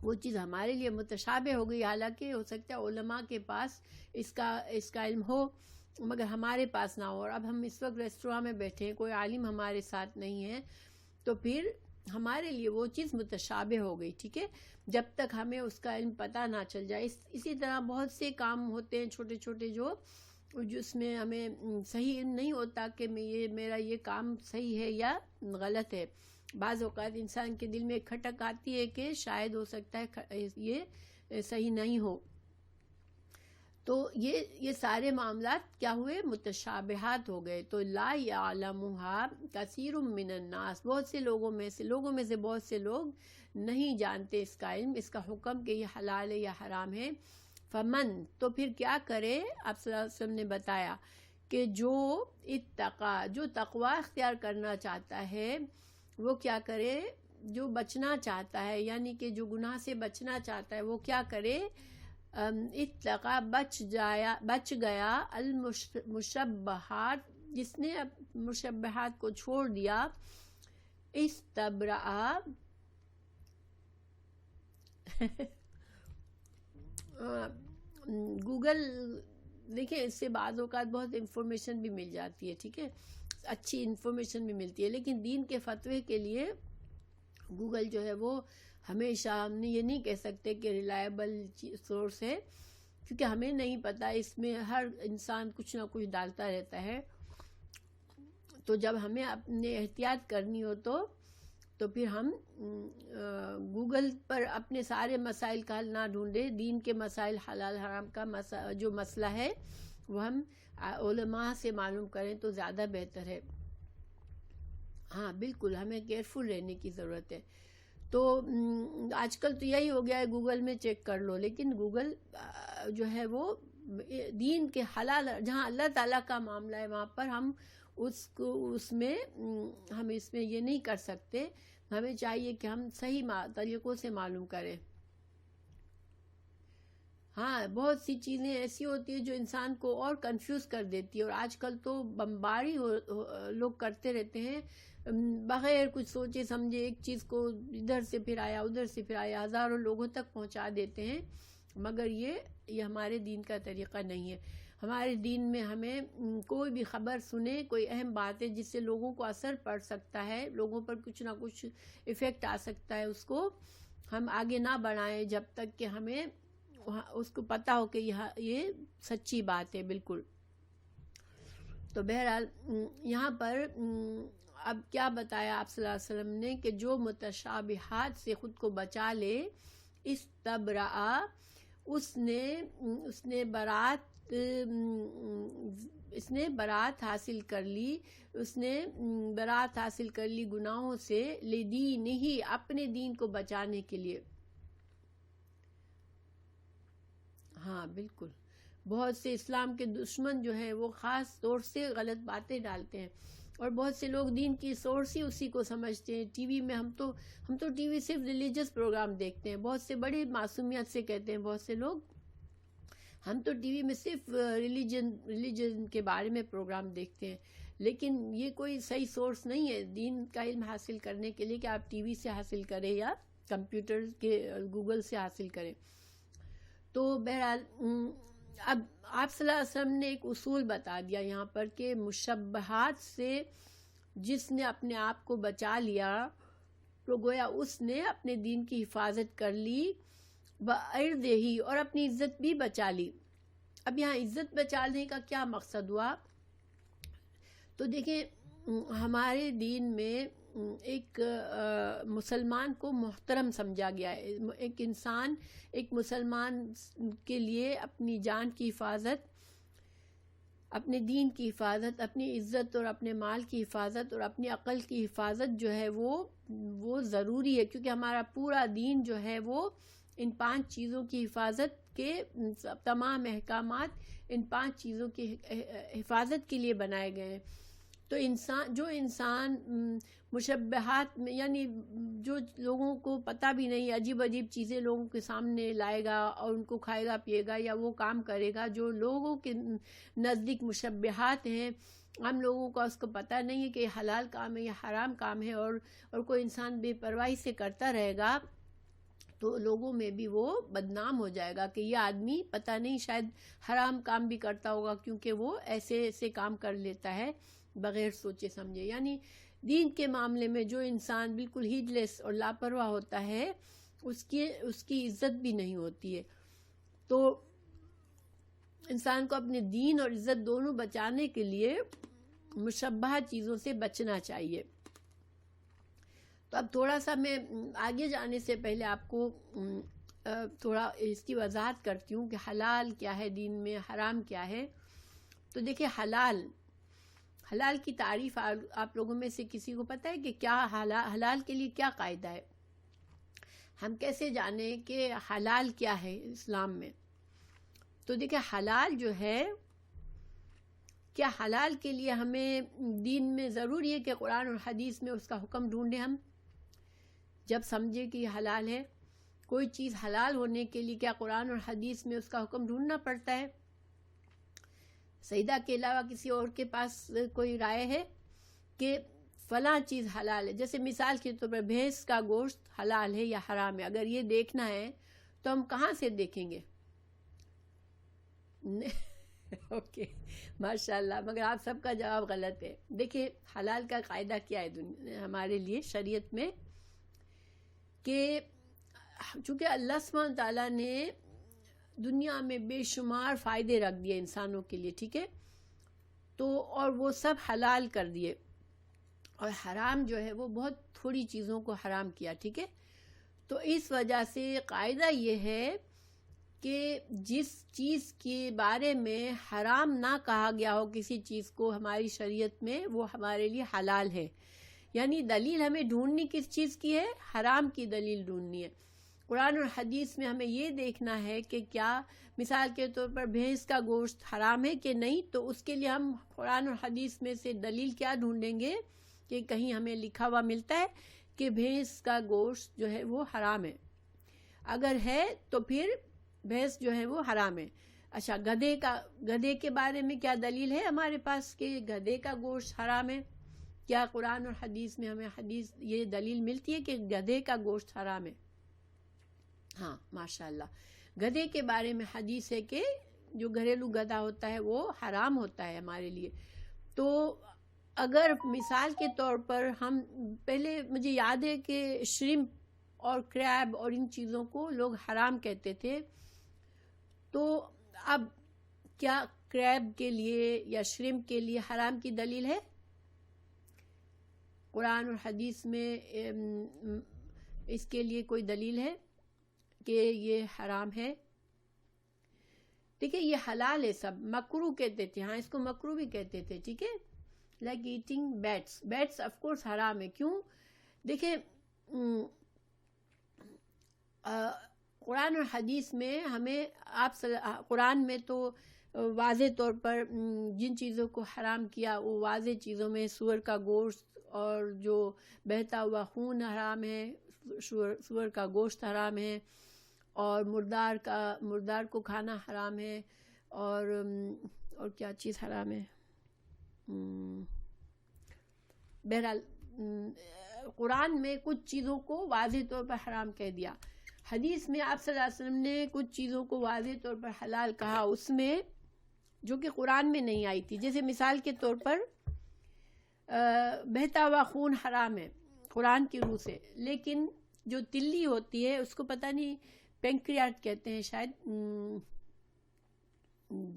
وہ چیز ہمارے لیے متشابہ ہو گئی، حالانکہ ہو سکتا ہے علماء کے پاس اس کا علم ہو مگر ہمارے پاس نہ ہو. اور اب ہم اس وقت ریسٹوراں میں بیٹھے ہیں، کوئی عالم ہمارے ساتھ نہیں ہے، تو پھر ہمارے لیے وہ چیز متشابہ ہو گئی. ٹھیک ہے، جب تک ہمیں اس کا علم پتہ نہ چل جائے. اسی طرح بہت سے کام ہوتے ہیں چھوٹے چھوٹے جس میں ہمیں صحیح علم نہیں ہوتا کہ میرا یہ کام صحیح ہے یا غلط ہے. بعض اوقات انسان کے دل میں ایک کھٹک آتی ہے کہ شاید ہو سکتا ہے یہ صحیح نہیں ہو. تو یہ سارے معاملات کیا ہوئے؟ متشابہات ہو گئے. تو لا یعلمها کثیر من الناس، بہت سے لوگوں میں سے بہت سے لوگ نہیں جانتے اس کا علم، اس کا حکم کہ یہ حلال ہے یا حرام ہے. فمن، تو پھر کیا کرے؟ آپ صلی اللہ علیہ وسلم نے بتایا کہ جو اتقا، جو تقوی اختیار کرنا چاہتا ہے وہ کیا کرے؟ جو بچنا چاہتا ہے، یعنی کہ جو گناہ سے بچنا چاہتا ہے وہ کیا کرے؟ اتقا، بچ گیا المشبہات، جس نے مشبہات کو چھوڑ دیا. استبرأ، گوگل دیکھیں، اس سے بعض اوقات بہت انفارمیشن بھی مل جاتی ہے. ٹھیک ہے، اچھی انفارمیشن بھی ملتی ہے، لیکن دین کے فتوے کے لیے گوگل جو ہے وہ ہمیشہ، ہم نے یہ نہیں کہہ سکتے کہ ریلائبل سورس ہے، کیونکہ ہمیں نہیں پتہ، اس میں ہر انسان کچھ نہ کچھ ڈالتا رہتا ہے. تو جب ہمیں اپنے احتیاط کرنی ہو تو پھر ہم گوگل پر اپنے سارے مسائل کا حل نہ ڈھونڈے. دین کے مسائل، حلال حرام کا جو مسئلہ ہے وہ ہم علماء سے معلوم کریں تو زیادہ بہتر ہے. ہاں بالکل، ہمیں کیئرفل رہنے کی ضرورت ہے. تو آج کل تو یہی ہو گیا ہے، گوگل میں چیک کر لو، لیکن گوگل جو ہے وہ دین کے حلال، جہاں اللہ تعالیٰ کا معاملہ ہے وہاں پر ہم اس میں یہ نہیں کر سکتے. ہمیں چاہیے کہ ہم صحیح طریقوں سے معلوم کریں. ہاں، بہت سی چیزیں ایسی ہوتی ہیں جو انسان کو اور کنفیوز کر دیتی ہے، اور آج کل تو بمباری لوگ کرتے رہتے ہیں بغیر کچھ سوچے سمجھے، ایک چیز کو ادھر سے پھر آیا ادھر سے پھر آیا، ہزاروں لوگوں تک پہنچا دیتے ہیں. مگر یہ ہمارے دین کا طریقہ نہیں ہے. ہمارے دین میں ہمیں کوئی بھی خبر سنے، کوئی اہم بات ہے جس سے لوگوں کو اثر پڑ سکتا ہے، لوگوں پر کچھ نہ کچھ ایفیکٹ آ سکتا ہے، اس کو ہم آگے نہ بڑھائیں جب تک کہ ہمیں اس کو پتہ ہو کہ یہ سچی بات ہے. بالکل. تو بہرحال یہاں پر اب کیا بتایا آپ صلی اللہ علیہ وسلم نے کہ جو متشابہات سے خود کو بچا لے، استبرأ، اس نے برات حاصل کر لی، اس نے برات حاصل کر لی گناہوں سے، لدینہ، اپنے دین کو بچانے کے لیے. ہاں بالکل، بہت سے اسلام کے دشمن جو ہیں وہ خاص طور سے غلط باتیں ڈالتے ہیں، اور بہت سے لوگ دین کی سورس ہی اسی کو سمجھتے ہیں. ٹی وی میں ہم تو ٹی وی صرف ریلیجس پروگرام دیکھتے ہیں. بہت سے بڑی معصومیت سے کہتے ہیں بہت سے لوگ، ہم تو ٹی وی میں صرف ریلیجن کے بارے میں پروگرام دیکھتے ہیں. لیکن یہ کوئی صحیح سورس نہیں ہے دین کا علم حاصل کرنے کے لیے کہ آپ ٹی وی سے حاصل کریں یا کمپیوٹر کے گوگل سے حاصل کریں. تو بہرحال اب آپ صلی اللہ علیہ وسلم نے ایک اصول بتا دیا یہاں پر کہ مشبہات سے جس نے اپنے آپ کو بچا لیا تو گویا اس نے اپنے دین کی حفاظت کر لی، وَعِرْضِهِ، اور اپنی عزت بھی بچا لی. اب یہاں عزت بچانے کا کیا مقصد ہوا؟ تو دیکھیں، ہمارے دین میں ایک مسلمان کو محترم سمجھا گیا ہے. ایک مسلمان کے لیے اپنی جان کی حفاظت، اپنے دین کی حفاظت، اپنی عزت اور اپنے مال کی حفاظت اور اپنی عقل کی حفاظت جو ہے وہ ضروری ہے، کیونکہ ہمارا پورا دین جو ہے وہ ان 5 چیزوں کی حفاظت کے تمام احکامات ان 5 چیزوں کی حفاظت کے لیے بنائے گئے ہیں۔ تو جو انسان مشبہات میں، یعنی جو لوگوں کو پتہ بھی نہیں، عجیب عجیب چیزیں لوگوں کے سامنے لائے گا اور ان کو کھائے گا پیے گا یا وہ کام کرے گا جو لوگوں کے نزدیک مشبہات ہیں، ہم لوگوں کو اس کو پتہ نہیں ہے کہ یہ حلال کام ہے یا حرام کام ہے، اور کوئی انسان بے پرواہی سے کرتا رہے گا تو لوگوں میں بھی وہ بدنام ہو جائے گا کہ یہ آدمی پتہ نہیں شاید حرام کام بھی کرتا ہوگا، کیونکہ وہ ایسے کام کر لیتا ہے بغیر سوچے سمجھے۔ یعنی دین کے معاملے میں جو انسان بالکل ہیڈ لیس اور لاپرواہ ہوتا ہے اس کی عزت بھی نہیں ہوتی ہے۔ تو انسان کو اپنے دین اور عزت دونوں بچانے کے لیے مشبہ چیزوں سے بچنا چاہیے۔ تو اب تھوڑا سا میں آگے جانے سے پہلے آپ کو تھوڑا اس کی وضاحت کرتی ہوں کہ حلال کیا ہے دین میں، حرام کیا ہے۔ تو دیکھیں، حلال کی تعریف آپ لوگوں میں سے کسی کو پتہ ہے کہ کیا حلال کے لیے کیا قاعدہ ہے؟ ہم کیسے جانیں کہ حلال کیا ہے اسلام میں؟ تو دیکھیں، حلال جو ہے، کیا حلال کے لیے ہمیں دین میں ضروری ہے کہ قرآن اور حدیث میں اس کا حکم ڈھونڈیں؟ ہم جب سمجھے کہ یہ حلال ہے، کوئی چیز حلال ہونے کے لیے کیا قرآن اور حدیث میں اس کا حکم ڈھونڈنا پڑتا ہے؟ سیدہ کے علاوہ کسی اور کے پاس کوئی رائے ہے کہ فلاں چیز حلال ہے؟ جیسے مثال کے طور پر بھینس کا گوشت حلال ہے یا حرام ہے، اگر یہ دیکھنا ہے تو ہم کہاں سے دیکھیں گے؟ اوکے، ماشاءاللہ، مگر آپ سب کا جواب غلط ہے۔ دیکھیں، حلال کا قاعدہ کیا ہے ہمارے لیے شریعت میں، کہ چونکہ اللہ سبحانہ تعالیٰ نے دنیا میں بے شمار فائدے رکھ دیے انسانوں کے لیے، ٹھیک ہے، تو اور وہ سب حلال کر دیے، اور حرام جو ہے وہ بہت تھوڑی چیزوں کو حرام کیا، ٹھیک ہے۔ تو اس وجہ سے قاعدہ یہ ہے کہ جس چیز کے بارے میں حرام نہ کہا گیا ہو کسی چیز کو ہماری شریعت میں، وہ ہمارے لیے حلال ہے۔ یعنی دلیل ہمیں ڈھونڈنی کس چیز کی ہے؟ حرام کی دلیل ڈھونڈنی ہے۔ قرآن اور حدیث میں ہمیں یہ دیکھنا ہے کہ کیا مثال کے طور پر بھینس کا گوشت حرام ہے کہ نہیں، تو اس کے لیے ہم قرآن اور حدیث میں سے دلیل کیا ڈھونڈیں گے کہ کہیں ہمیں لکھا ہوا ملتا ہے کہ بھینس کا گوشت جو ہے وہ حرام ہے۔ اگر ہے تو پھر بھینس جو ہے وہ حرام ہے۔ اچھا، گدھے کے بارے میں کیا دلیل ہے ہمارے پاس کہ گدھے کا گوشت حرام ہے؟ کیا قرآن اور حدیث میں ہمیں یہ دلیل ملتی ہے کہ گدھے کا گوشت حرام ہے؟ ہاں، ماشاءاللہ، گدھے کے بارے میں حدیث ہے کہ جو گھریلو گدھا ہوتا ہے وہ حرام ہوتا ہے ہمارے لیے۔ تو اگر مثال کے طور پر ہم پہلے، مجھے یاد ہے کہ شرمپ اور کریب اور ان چیزوں کو لوگ حرام کہتے تھے، تو اب کیا کریب کے لیے یا شرمپ کے لیے حرام کی دلیل ہے؟ قرآن اور حدیث میں اس کے لیے کوئی دلیل ہے کہ یہ حرام ہے؟ دیکھیں، یہ حلال ہے سب، مکروہ کہتے تھے، ہاں اس کو مکروہ بھی کہتے تھے، ٹھیک ہے، like eating bits of course حرام ہے۔ کیوں؟ دیکھیں، قرآن اور حدیث میں ہمیں قرآن میں تو واضح طور پر جن چیزوں کو حرام کیا وہ واضح چیزوں میں سور کا گوشت اور جو بہتا ہوا خون حرام ہے، سور کا گوشت حرام ہے، اور مردار کو کھانا حرام ہے، اور کیا چیز حرام ہے؟ بہرحال قرآن میں کچھ چیزوں کو واضح طور پر حرام کہہ دیا، حدیث میں آپ صلی اللہ علیہ وسلم نے کچھ چیزوں کو واضح طور پر حلال کہا، اس میں جو کہ قرآن میں نہیں آئی تھی۔ جیسے مثال کے طور پر بہتا ہوا خون حرام ہے قرآن کی روح سے، لیکن جو تلی ہوتی ہے اس کو پتہ نہیں پینکریاٹ کہتے ہیں شاید،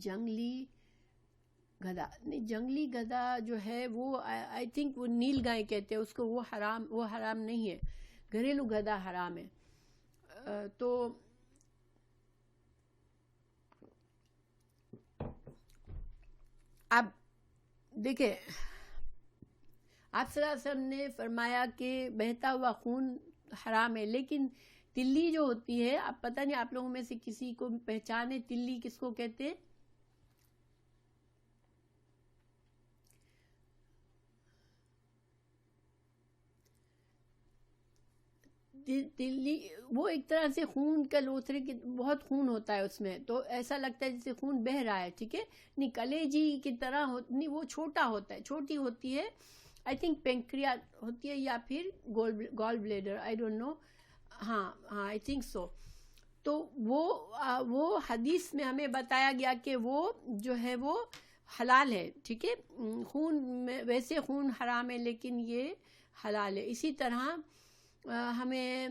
جنگلی گدھا جو ہے وہ آئی تھنک وہ نیل گائے کہتے ہیں اس کو، وہ حرام نہیں ہے، گھریلو گدھا حرام ہے۔ تو دیکھیں آپ صلی اللہ علیہ وسلم نے فرمایا کہ بہتا ہوا خون حرام ہے، لیکن تلی جو ہوتی ہے، اب پتہ نہیں آپ لوگوں میں سے کسی کو پہچانے تلی کس کو کہتے ہیں؟ تلی وہ ایک طرح سے خون کا لوتھڑے کی بہت خون ہوتا ہے اس میں، تو ایسا لگتا ہے جیسے خون بہہ رہا ہے، ٹھیک ہے، نہیں کلیجی کی طرح نہیں، وہ چھوٹا ہوتا ہے، چھوٹی ہوتی ہے، آئی تھنک پینکریا ہوتی ہے یا پھر گال بلیڈر، آئی ڈونٹ نو، ہاں آئی تھنک سو. تو وہ حدیث میں ہمیں بتایا گیا کہ وہ جو ہے وہ حلال ہے، ٹھیک ہے، خون میں ویسے خون حرام ہے لیکن یہ حلال ہے. اسی طرح ہمیں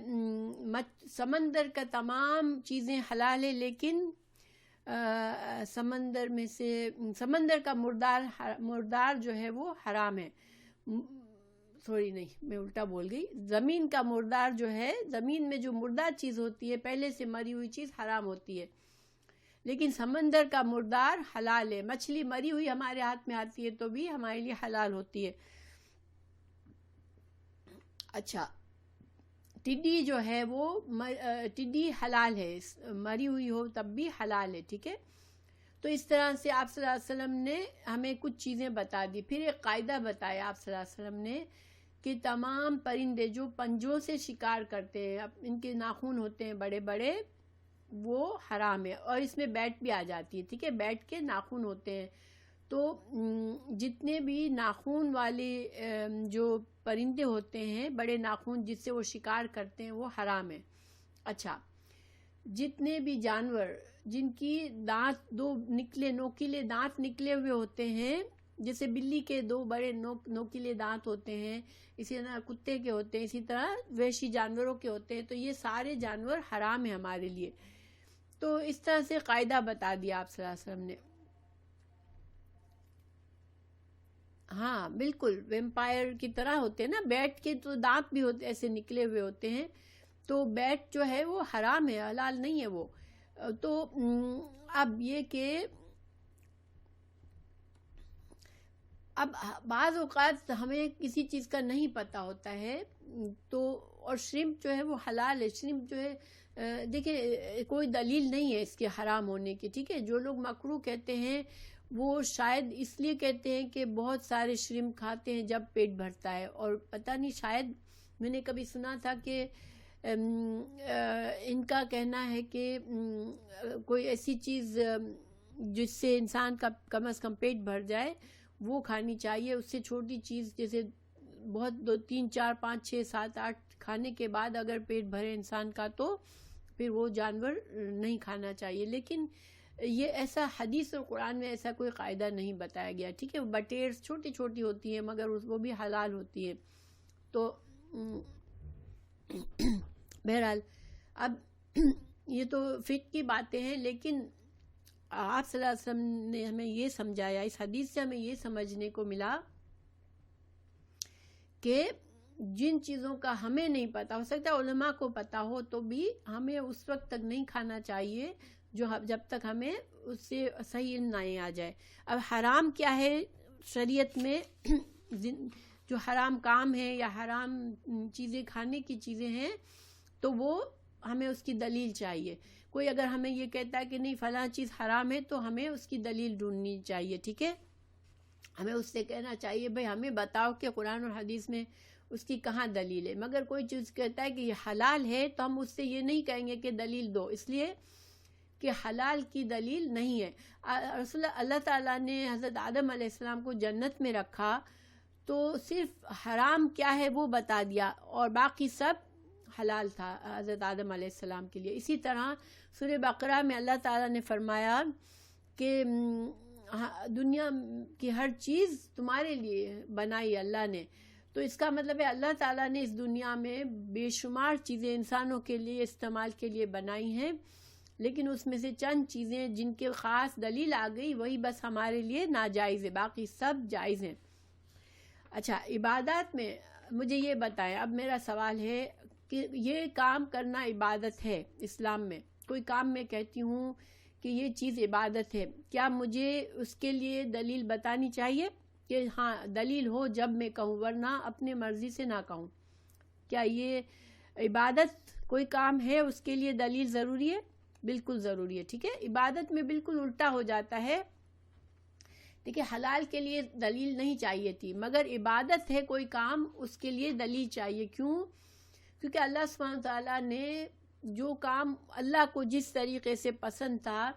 سمندر کا تمام چیزیں حلال ہے، لیکن سمندر میں سے سمندر کا مردار جو ہے وہ حرام ہے. سوری نہیں، میں الٹا بول گئی، زمین کا مردار جو ہے، زمین میں جو مردار چیز ہوتی ہے پہلے سے مری ہوئی چیز حرام ہوتی ہے، لیکن سمندر کا مردار حلال ہے. مچھلی مری ہوئی ہمارے ہاتھ میں آتی ہے تو بھی ہمارے لیے حلال ہوتی ہے. اچھا، ٹڈی جو ہے وہ ٹڈی حلال ہے، مری ہوئی ہو تب بھی حلال ہے، ٹھیک ہے. تو اس طرح سے آپ صلی اللہ علیہ وسلم نے ہمیں کچھ چیزیں بتا دی. پھر ایک قاعدہ بتایا آپ صلی اللہ علیہ وسلم نے کہ تمام پرندے جو پنجوں سے شکار کرتے ہیں، ان کے ناخن ہوتے ہیں بڑے بڑے، وہ حرام ہے. اور اس میں بیٹ بھی آ جاتی ہے، ٹھیک ہے، بیٹ کے ناخن ہوتے ہیں. تو جتنے بھی ناخن والے جو پرندے ہوتے ہیں، بڑے ناخن جس سے وہ شکار کرتے ہیں، وہ حرام ہے. اچھا، جتنے بھی جانور جن کی دانت دو نوکیلے دانت نکلے ہوئے ہوتے ہیں، جیسے بلی کے دو بڑے نوکیلے دانت ہوتے ہیں، اسی طرح کتے کے ہوتے ہیں، اسی طرح وحشی جانوروں کے ہوتے ہیں، تو یہ سارے جانور حرام ہیں ہمارے لیے. تو اس طرح سے قاعدہ بتا دیا آپ صلی اللہ علیہ وسلم نے. ہاں بالکل، ویمپائر کی طرح ہوتے ہیں نا، بیٹ کے تو دانت بھی ہوتے ایسے نکلے ہوئے ہوتے ہیں، تو بیٹ جو ہے وہ حرام ہے، حلال نہیں ہے وہ. تو اب یہ کہ اب بعض اوقات ہمیں کسی چیز کا نہیں پتہ ہوتا ہے، تو اور شرمپ جو ہے وہ حلال ہے. شرمپ جو ہے دیکھیں کوئی دلیل نہیں ہے اس کے حرام ہونے کی، ٹھیک ہے. جو لوگ مکروہ کہتے ہیں وہ شاید اس لیے کہتے ہیں کہ بہت سارے شرمپ کھاتے ہیں جب پیٹ بھرتا ہے، اور پتہ نہیں، شاید میں نے کبھی سنا تھا کہ ان کا کہنا ہے کہ کوئی ایسی چیز جس سے انسان کا کم از کم پیٹ بھر جائے وہ کھانی چاہیے. اس سے چھوٹی چیز جیسے بہت 2 3 4 5 6 7 8 کھانے کے بعد اگر پیٹ بھرے انسان کا تو پھر وہ جانور نہیں کھانا چاہیے. لیکن یہ ایسا حدیث اور قرآن میں ایسا کوئی قاعدہ نہیں بتایا گیا، ٹھیک ہے. بٹیرز چھوٹی چھوٹی ہوتی ہیں مگر وہ بھی حلال ہوتی ہیں. تو بہرحال اب یہ تو فقہ کی باتیں ہیں، لیکن آپ صلی اللہ علیہ وسلم نے ہمیں یہ سمجھایا، اس حدیث سے ہمیں یہ سمجھنے کو ملا کہ جن چیزوں کا ہمیں نہیں پتا، ہو سکتا ہے علماء کو پتا ہو تو بھی ہمیں اس وقت تک نہیں کھانا چاہیے جب تک ہمیں اس سے صحیح علم نہیں آ جائے. اب حرام کیا ہے شریعت میں؟ جو حرام کام ہے یا حرام چیزیں کھانے کی چیزیں ہیں تو وہ ہمیں اس کی دلیل چاہیے. کوئی اگر ہمیں یہ کہتا ہے کہ نہیں فلاں چیز حرام ہے تو ہمیں اس کی دلیل ڈھونڈنی چاہیے، ٹھیک ہے. ہمیں اس سے کہنا چاہیے بھئی ہمیں بتاؤ کہ قرآن اور حدیث میں اس کی کہاں دلیل ہے. مگر کوئی چیز کہتا ہے کہ یہ حلال ہے تو ہم اس سے یہ نہیں کہیں گے کہ دلیل دو، اس لیے کہ حلال کی دلیل نہیں ہے. رسول اللہ تعالیٰ نے حضرت آدم علیہ السلام کو جنت میں رکھا تو صرف حرام کیا ہے وہ بتا دیا اور باقی سب حلال تھا حضرت آدم علیہ السلام کے لیے. اسی طرح سورہ بقرہ میں اللہ تعالیٰ نے فرمایا کہ دنیا کی ہر چیز تمہارے لیے بنائی اللہ نے. تو اس کا مطلب ہے اللہ تعالیٰ نے اس دنیا میں بے شمار چیزیں انسانوں کے لیے استعمال کے لیے بنائی ہیں، لیکن اس میں سے چند چیزیں جن کے خاص دلیل آ گئی وہی بس ہمارے لیے ناجائز ہے، باقی سب جائز ہیں. اچھا، عبادات میں مجھے یہ بتائیں، اب میرا سوال ہے کہ یہ کام کرنا عبادت ہے اسلام میں، کوئی کام میں کہتی ہوں کہ یہ چیز عبادت ہے، کیا مجھے اس کے لیے دلیل بتانی چاہیے؟ کہ ہاں دلیل ہو جب میں کہوں، ورنہ اپنے مرضی سے نہ کہوں. کیا یہ عبادت کوئی کام ہے اس کے لیے دلیل ضروری ہے؟ بالکل ضروری ہے. ٹھیک ہے، عبادت میں بالکل الٹا ہو جاتا ہے. دیکھیے حلال کے لیے دلیل نہیں چاہیے تھی، مگر عبادت ہے کوئی کام اس کے لیے دلیل چاہیے. کیوں؟ کیونکہ اللہ سبحانہ تعالیٰ نے جو کام اللہ کو جس طریقے سے پسند تھا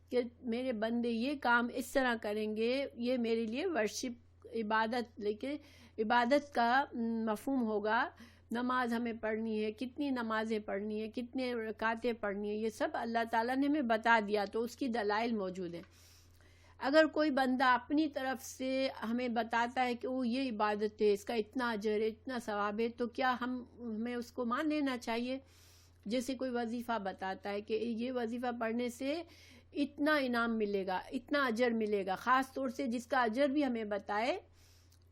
کہ میرے بندے یہ کام اس طرح کریں گے، یہ میرے لیے ورشپ عبادت، لیکن عبادت کا مفہوم ہوگا نماز ہمیں پڑھنی ہے، کتنی نمازیں پڑھنی ہے، کتنے رکعتیں پڑھنی ہے، یہ سب اللہ تعالیٰ نے ہمیں بتا دیا، تو اس کی دلائل موجود ہیں. اگر کوئی بندہ اپنی طرف سے ہمیں بتاتا ہے کہ وہ یہ عبادت ہے، اس کا اتنا اجر ہے، اتنا ثواب ہے، تو کیا ہمیں اس کو مان لینا چاہیے؟ جیسے کوئی وظیفہ بتاتا ہے کہ یہ وظیفہ پڑھنے سے اتنا انعام ملے گا، اتنا اجر ملے گا، خاص طور سے جس کا اجر بھی ہمیں بتائے،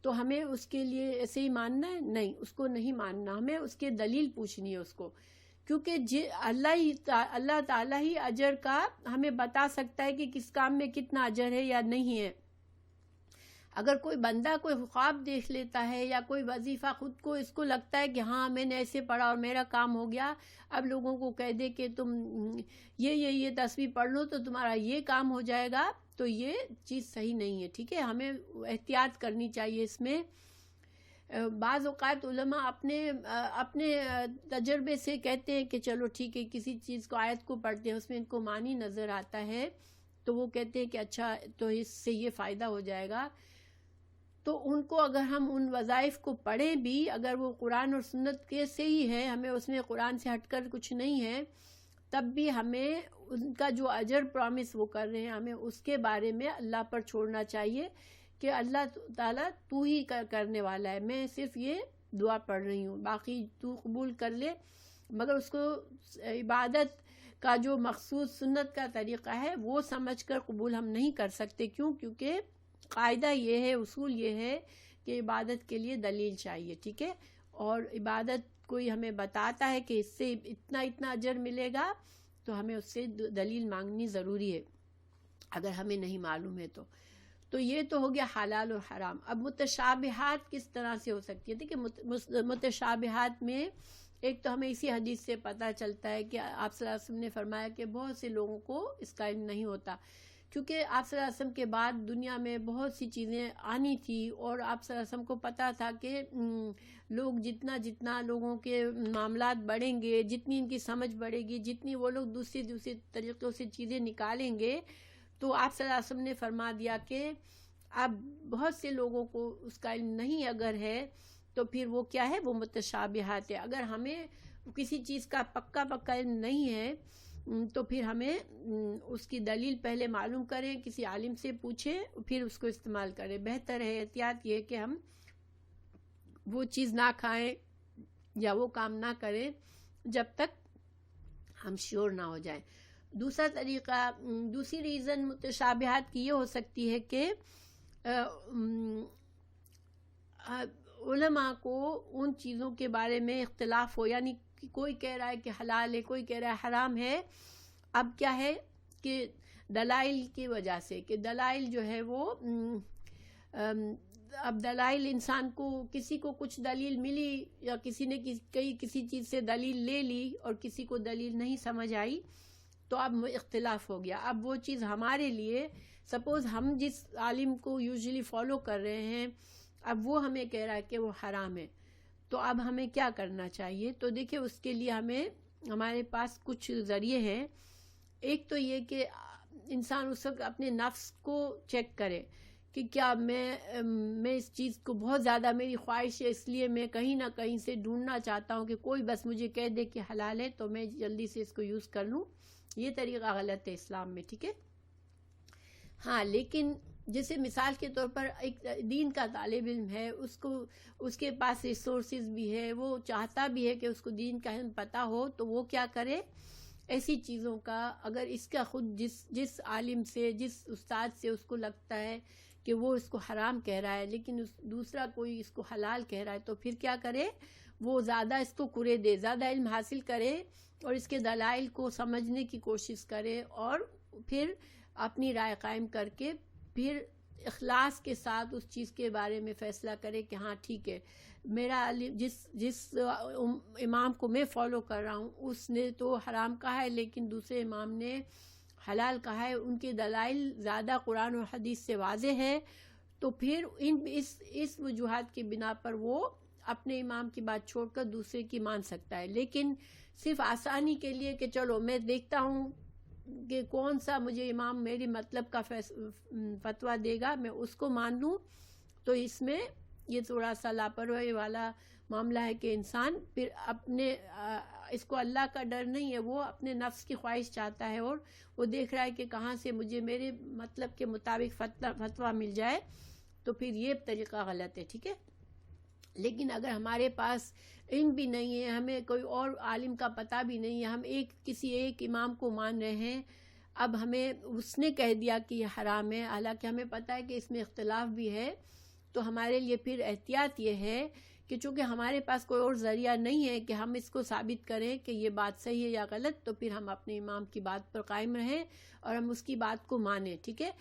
تو ہمیں اس کے لیے ایسے ہی ماننا ہے؟ نہیں، اس کو نہیں ماننا، ہمیں اس کے دلیل پوچھنی ہے اس کو. کیونکہ اللہ تعالیٰ ہی اجر کا ہمیں بتا سکتا ہے کہ کس کام میں کتنا اجر ہے یا نہیں ہے. اگر کوئی بندہ کوئی خواب دیکھ لیتا ہے یا کوئی وظیفہ خود کو اس کو لگتا ہے کہ ہاں میں نے ایسے پڑھا اور میرا کام ہو گیا، اب لوگوں کو کہہ دے کہ تم یہ تسبیح پڑھ لو تو تمہارا یہ کام ہو جائے گا، تو یہ چیز صحیح نہیں ہے. ٹھیک ہے، ہمیں احتیاط کرنی چاہیے اس میں. بعض اوقات علماء اپنے تجربے سے کہتے ہیں کہ چلو ٹھیک ہے، کسی چیز کو آیت کو پڑھتے ہیں، اس میں ان کو معنی نظر آتا ہے، تو وہ کہتے ہیں کہ اچھا تو اس سے یہ فائدہ ہو جائے گا. تو ان کو اگر ہم ان وظائف کو پڑھیں بھی، اگر وہ قرآن اور سنت کے سے ہی ہے، ہمیں اس میں قرآن سے ہٹ کر کچھ نہیں ہے، تب بھی ہمیں ان کا جو اجر پرامس وہ کر رہے ہیں، ہمیں اس کے بارے میں اللہ پر چھوڑنا چاہیے کہ اللہ تعالیٰ تو ہی کرنے والا ہے، میں صرف یہ دعا پڑھ رہی ہوں، باقی تو قبول کر لے. مگر اس کو عبادت کا جو مخصوص سنت کا طریقہ ہے وہ سمجھ کر قبول ہم نہیں کر سکتے. کیوں؟ کیونکہ قاعدہ یہ ہے، اصول یہ ہے کہ عبادت کے لیے دلیل چاہیے. ٹھیک ہے، اور عبادت کوئی ہمیں بتاتا ہے کہ اس سے اتنا اجر ملے گا، تو ہمیں اس سے دلیل مانگنی ضروری ہے اگر ہمیں نہیں معلوم ہے تو یہ تو ہو گیا حلال اور حرام. اب متشابہات کس طرح سے ہو سکتی ہے؟ دیکھیے متشابہات میں ایک تو ہمیں اسی حدیث سے پتہ چلتا ہے کہ آپ صلی اللہ علیہ وسلم نے فرمایا کہ بہت سے لوگوں کو اس کا علم نہیں ہوتا، کیونکہ آپ صلی اللہ علیہ وسلم کے بعد دنیا میں بہت سی چیزیں آنی تھی، اور آپ صلی اللہ علیہ وسلم کو پتہ تھا کہ لوگ جتنا لوگوں کے معاملات بڑھیں گے، جتنی ان کی سمجھ بڑھے گی، جتنی وہ لوگ دوسری طریقوں سے چیزیں نکالیں گے، تو آپ صلی اللہ علیہ وسلم نے فرما دیا کہ اب بہت سے لوگوں کو اس کا علم نہیں اگر ہے، تو پھر وہ کیا ہے؟ وہ متشابہات ہے. اگر ہمیں کسی چیز کا پکا علم نہیں ہے، تو پھر ہمیں اس کی دلیل پہلے معلوم کریں، کسی عالم سے پوچھیں، پھر اس کو استعمال کریں. بہتر ہے، احتیاط یہ کہ ہم وہ چیز نہ کھائیں یا وہ کام نہ کریں جب تک ہم شیور نہ ہو جائیں. دوسرا طریقہ، دوسری ریزن متشابہات کی یہ ہو سکتی ہے کہ علماء کو ان چیزوں کے بارے میں اختلاف ہو، یعنی کوئی کہہ رہا ہے کہ حلال ہے، کوئی کہہ رہا ہے حرام ہے. اب کیا ہے کہ دلائل کی وجہ سے، کہ دلائل جو ہے وہ اب دلائل انسان کو، کسی کو کچھ دلیل ملی یا کسی نے کسی چیز سے دلیل لے لی اور کسی کو دلیل نہیں سمجھ آئی، تو اب اختلاف ہو گیا. اب وہ چیز ہمارے لیے، سپوز ہم جس عالم کو یوزلی فالو کر رہے ہیں، اب وہ ہمیں کہہ رہا ہے کہ وہ حرام ہے، تو اب ہمیں کیا کرنا چاہیے؟ تو دیکھیں اس کے لیے ہمارے پاس کچھ ذریعے ہیں. ایک تو یہ کہ انسان اس وقت اپنے نفس کو چیک کرے کہ کیا میں اس چیز کو بہت زیادہ میری خواہش ہے، اس لیے میں کہیں نہ کہیں سے ڈھونڈنا چاہتا ہوں کہ کوئی بس مجھے کہہ دے کہ حلال ہے تو میں جلدی سے اس کو یوز کر لوں. یہ طریقہ غلط ہے اسلام میں. ٹھیک ہے، ہاں، لیکن جیسے مثال کے طور پر ایک دین کا طالب علم ہے، اس کے پاس ریسورسز بھی ہے، وہ چاہتا بھی ہے کہ اس کو دین کا علم پتہ ہو، تو وہ کیا کرے؟ ایسی چیزوں کا اگر اس کا خود جس عالم سے، جس استاد سے اس کو لگتا ہے کہ وہ اس کو حرام کہہ رہا ہے، لیکن دوسرا کوئی اس کو حلال کہہ رہا ہے، تو پھر کیا کرے؟ وہ زیادہ اس کو قرے دے، زیادہ علم حاصل کرے اور اس کے دلائل کو سمجھنے کی کوشش کرے، اور پھر اپنی رائے قائم کر کے پھر اخلاص کے ساتھ اس چیز کے بارے میں فیصلہ کرے کہ ہاں ٹھیک ہے، میرا جس امام کو میں فالو کر رہا ہوں اس نے تو حرام کہا ہے، لیکن دوسرے امام نے حلال کہا ہے، ان کے دلائل زیادہ قرآن اور حدیث سے واضح ہے، تو پھر اس وجوہات کی بنا پر وہ اپنے امام کی بات چھوڑ کر دوسرے کی مان سکتا ہے۔ لیکن صرف آسانی کے لیے کہ چلو میں دیکھتا ہوں کہ کون سا مجھے امام میری مطلب کا فتویٰ دے گا، میں اس کو مان لوں، تو اس میں یہ تھوڑا سا لاپرواہی والا معاملہ ہے کہ انسان پھر اپنے اس کو اللہ کا ڈر نہیں ہے، وہ اپنے نفس کی خواہش چاہتا ہے اور وہ دیکھ رہا ہے کہ کہاں سے مجھے میرے مطلب کے مطابق فتویٰ مل جائے، تو پھر یہ طریقہ غلط ہے، ٹھیک ہے۔ لیکن اگر ہمارے پاس علم بھی نہیں ہے، ہمیں کوئی اور عالم کا پتہ بھی نہیں ہے، ہم کسی ایک امام کو مان رہے ہیں، اب ہمیں اس نے کہہ دیا کہ یہ حرام ہے، حالانکہ ہمیں پتہ ہے کہ اس میں اختلاف بھی ہے، تو ہمارے لیے پھر احتیاط یہ ہے کہ چونکہ ہمارے پاس کوئی اور ذریعہ نہیں ہے کہ ہم اس کو ثابت کریں کہ یہ بات صحیح ہے یا غلط، تو پھر ہم اپنے امام کی بات پر قائم رہیں اور ہم اس کی بات کو مانیں، ٹھیک ہے۔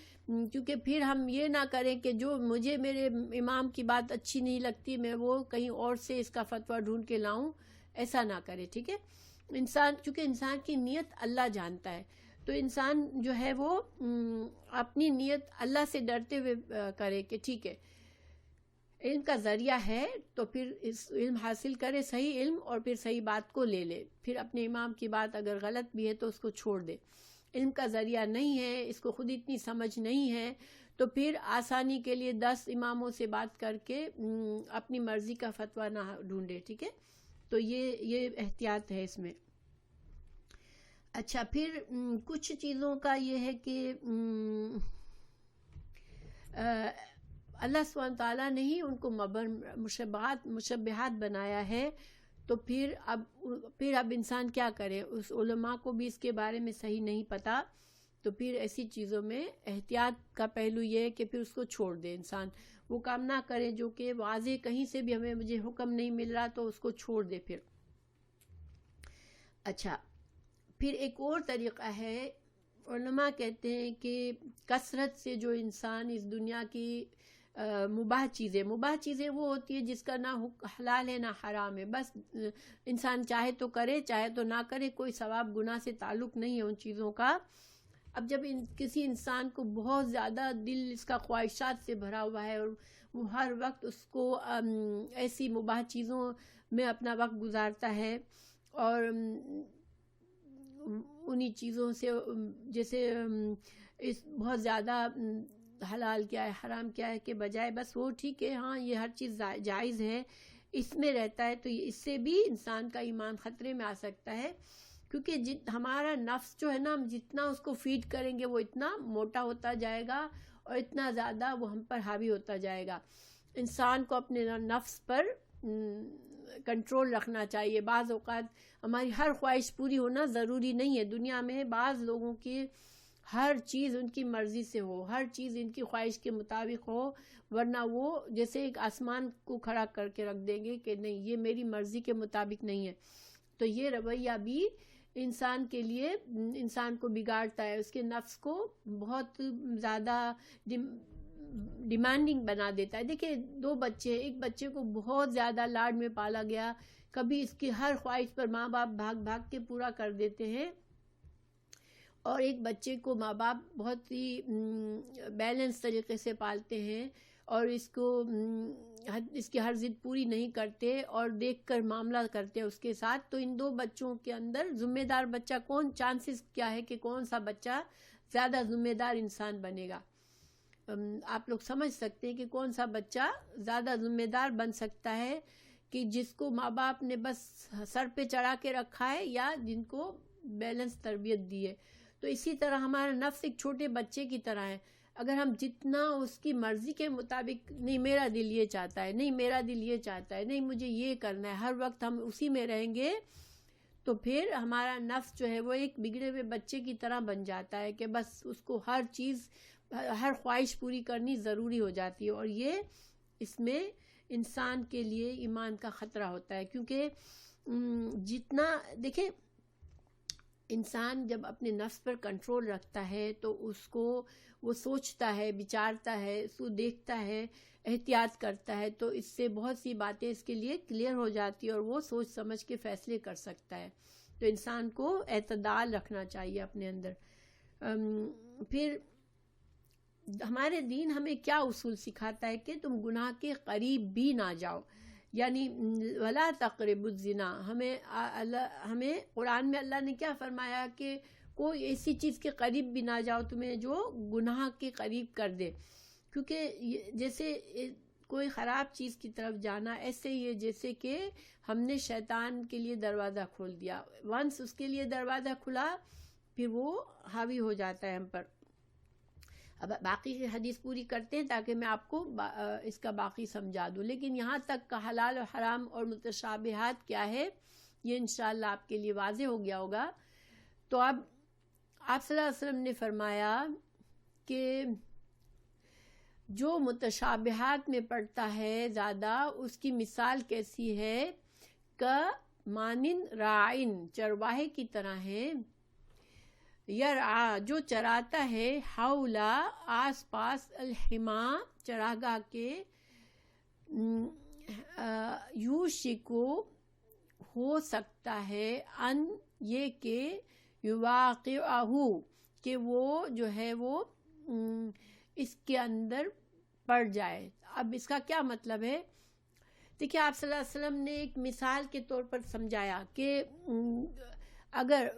کیونکہ پھر ہم یہ نہ کریں کہ جو مجھے میرے امام کی بات اچھی نہیں لگتی میں وہ کہیں اور سے اس کا فتویٰ ڈھونڈ کے لاؤں، ایسا نہ کرے، ٹھیک ہے۔ چونکہ انسان کی نیت اللہ جانتا ہے، تو انسان جو ہے وہ اپنی نیت اللہ سے ڈرتے ہوئے کرے کہ ٹھیک ہے علم کا ذریعہ ہے تو پھر اس علم حاصل کرے، صحیح علم، اور پھر صحیح بات کو لے لے، پھر اپنے امام کی بات اگر غلط بھی ہے تو اس کو چھوڑ دے۔ علم کا ذریعہ نہیں ہے، اس کو خود اتنی سمجھ نہیں ہے، تو پھر آسانی کے لیے 10 اماموں سے بات کر کے اپنی مرضی کا فتویٰ نہ ڈھونڈے، ٹھیک ہے۔ تو یہ احتیاط ہے اس میں۔ اچھا، پھر کچھ چیزوں کا یہ ہے کہ اللہ سبحانہ تعالیٰ نے ہی ان کو مشبہات بنایا ہے، تو پھر اب انسان کیا کرے؟ اس علماء کو بھی اس کے بارے میں صحیح نہیں پتا، تو پھر ایسی چیزوں میں احتیاط کا پہلو یہ ہے کہ پھر اس کو چھوڑ دے، انسان وہ کام نہ کرے جو کہ واضح کہیں سے بھی مجھے حکم نہیں مل رہا، تو اس کو چھوڑ دے پھر۔ اچھا، پھر ایک اور طریقہ ہے، علماء کہتے ہیں کہ کثرت سے جو انسان اس دنیا کی مباح چیزیں وہ ہوتی ہے جس کا نہ حلال ہے نہ حرام ہے، بس انسان چاہے تو کرے چاہے تو نہ کرے، کوئی ثواب گناہ سے تعلق نہیں ہے ان چیزوں کا۔ اب جب کسی انسان کو بہت زیادہ دل اس کا خواہشات سے بھرا ہوا ہے اور وہ ہر وقت اس کو ایسی مباح چیزوں میں اپنا وقت گزارتا ہے اور انہی چیزوں سے جیسے بہت زیادہ حلال کیا ہے حرام کیا ہے کے بجائے بس وہ ٹھیک ہے ہاں یہ ہر چیز جائز ہے اس میں رہتا ہے، تو اس سے بھی انسان کا ایمان خطرے میں آ سکتا ہے، کیونکہ ہمارا نفس جو ہے نا، ہم جتنا اس کو فیڈ کریں گے وہ اتنا موٹا ہوتا جائے گا اور اتنا زیادہ وہ ہم پر حاوی ہوتا جائے گا۔ انسان کو اپنے نفس پر کنٹرول رکھنا چاہیے۔ بعض اوقات ہماری ہر خواہش پوری ہونا ضروری نہیں ہے، دنیا میں بعض لوگوں کی ہر چیز ان کی مرضی سے ہو، ہر چیز ان کی خواہش کے مطابق ہو، ورنہ وہ جیسے ایک آسمان کو کھڑا کر کے رکھ دیں گے کہ نہیں یہ میری مرضی کے مطابق نہیں ہے، تو یہ رویہ بھی انسان کے لیے انسان کو بگاڑتا ہے، اس کے نفس کو بہت زیادہ ڈیمانڈنگ بنا دیتا ہے۔ دیکھیں دو بچے، ایک بچے کو بہت زیادہ لاڈ میں پالا گیا، کبھی اس کی ہر خواہش پر ماں باپ بھاگ بھاگ کے پورا کر دیتے ہیں، اور ایک بچے کو ماں باپ بہت ہی بیلنس طریقے سے پالتے ہیں اور اس کی ہر ضد پوری نہیں کرتے اور دیکھ کر معاملہ کرتے ہیں اس کے ساتھ، تو ان دو بچوں کے اندر ذمہ دار بچہ کون، چانسز کیا ہے کہ کون سا بچہ زیادہ ذمہ دار انسان بنے گا؟ آپ لوگ سمجھ سکتے ہیں کہ کون سا بچہ زیادہ ذمہ دار بن سکتا ہے، کہ جس کو ماں باپ نے بس سر پہ چڑھا کے رکھا ہے یا جن کو بیلنس تربیت دی ہے۔ تو اسی طرح ہمارا نفس ایک چھوٹے بچے کی طرح ہے، اگر ہم جتنا اس کی مرضی کے مطابق، نہیں میرا دل یہ چاہتا ہے، نہیں میرا دل یہ چاہتا ہے، نہیں مجھے یہ کرنا ہے، ہر وقت ہم اسی میں رہیں گے، تو پھر ہمارا نفس جو ہے وہ ایک بگڑے ہوئے بچے کی طرح بن جاتا ہے کہ بس اس کو ہر چیز، ہر خواہش پوری کرنی ضروری ہو جاتی ہے، اور یہ اس میں انسان کے لیے ایمان کا خطرہ ہوتا ہے، کیونکہ جتنا دیکھیں انسان جب اپنے نفس پر کنٹرول رکھتا ہے تو اس کو وہ سوچتا ہے، بچارتا ہے، اس کو دیکھتا ہے، احتیاط کرتا ہے، تو اس سے بہت سی باتیں اس کے لیے کلیئر ہو جاتی ہے اور وہ سوچ سمجھ کے فیصلے کر سکتا ہے. تو انسان کو اعتدال رکھنا چاہیے اپنے اندر. پھر ہمارے دین ہمیں کیا اصول سکھاتا ہے کہ تم گناہ کے قریب بھی نہ جاؤ، یعنی ولا تقربوا الزنا. ہمیں قرآن میں اللہ نے کیا فرمایا کہ کوئی ایسی چیز کے قریب بھی نہ جاؤ تمہیں جو گناہ کے قریب کر دے، کیونکہ جیسے کوئی خراب چیز کی طرف جانا ایسے ہی ہے جیسے کہ ہم نے شیطان کے لیے دروازہ کھول دیا. ونس اس کے لیے دروازہ کھلا پھر وہ حاوی ہو جاتا ہے ہم پر. اب باقی حدیث پوری کرتے ہیں تاکہ میں آپ کو اس کا باقی سمجھا دوں، لیکن یہاں تک کا حلال و حرام اور متشابہات کیا ہے یہ انشاءاللہ آپ کے لیے واضح ہو گیا ہوگا. تو اب آپ صلی اللہ علیہ وسلم نے فرمایا کہ جو متشابہات میں پڑتا ہے زیادہ اس کی مثال کیسی ہے کہ مانند راعن چرواہے کی طرح ہے، یرعا جو چراتا ہے، حولا آس پاس، الحما چراگاہ کے، یوشکو ہو سکتا ہے، ان یہ کہ یواقعہ کہ وہ جو ہے وہ اس کے اندر پڑ جائے. اب اس کا کیا مطلب ہے؟ دیکھیے آپ صلی اللہ علیہ وسلم نے ایک مثال کے طور پر سمجھایا کہ اگر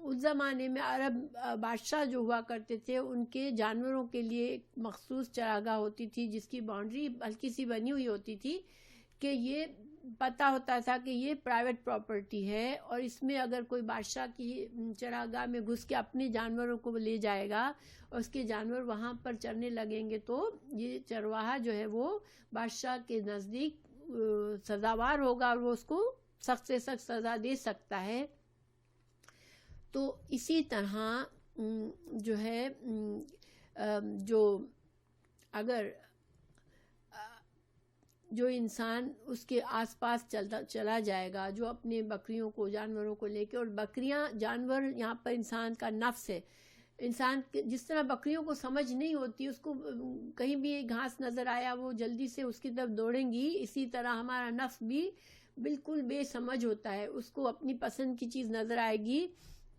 اس زمانے میں عرب بادشاہ جو ہوا کرتے تھے ان کے جانوروں کے لیے ایک مخصوص چراگاہ ہوتی تھی جس کی باؤنڈری ہلکی سی بنی ہوئی ہوتی تھی کہ یہ پتہ ہوتا تھا کہ یہ پرائیویٹ پراپرٹی ہے اور اس میں اگر کوئی بادشاہ کی چراگاہ میں گھس کے اپنے جانوروں کو لے جائے گا اور اس کے جانور وہاں پر چرنے لگیں گے تو یہ چرواہا جو ہے وہ بادشاہ کے نزدیک سزاوار ہوگا اور وہ اس کو سخت سے سخت سزا دے سکتا ہے. تو اسی طرح جو ہے جو اگر جو انسان اس کے آس پاس چلا جائے گا، جو اپنے بکریوں کو جانوروں کو لے کے، اور بکریاں جانور یہاں پر انسان کا نفس ہے. انسان جس طرح بکریوں کو سمجھ نہیں ہوتی، اس کو کہیں بھی گھاس نظر آیا وہ جلدی سے اس کی طرف دوڑیں گی، اسی طرح ہمارا نفس بھی بالکل بے سمجھ ہوتا ہے. اس کو اپنی پسند کی چیز نظر آئے گی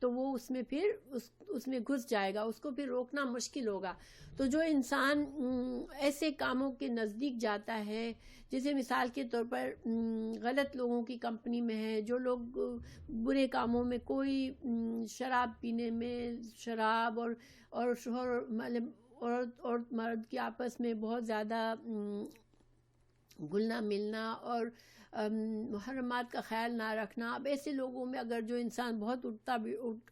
تو وہ اس میں پھر اس میں گھس جائے گا، اس کو پھر روکنا مشکل ہوگا. تو جو انسان ایسے کاموں کے نزدیک جاتا ہے، جیسے مثال کے طور پر غلط لوگوں کی کمپنی میں ہے، جو لوگ برے کاموں میں، کوئی شراب پینے میں، شراب اور شوہر مطلب عورت اور مرد کے آپس میں بہت زیادہ گلنا ملنا اور محرمات کا خیال نہ رکھنا. اب ایسے لوگوں میں اگر جو انسان بہت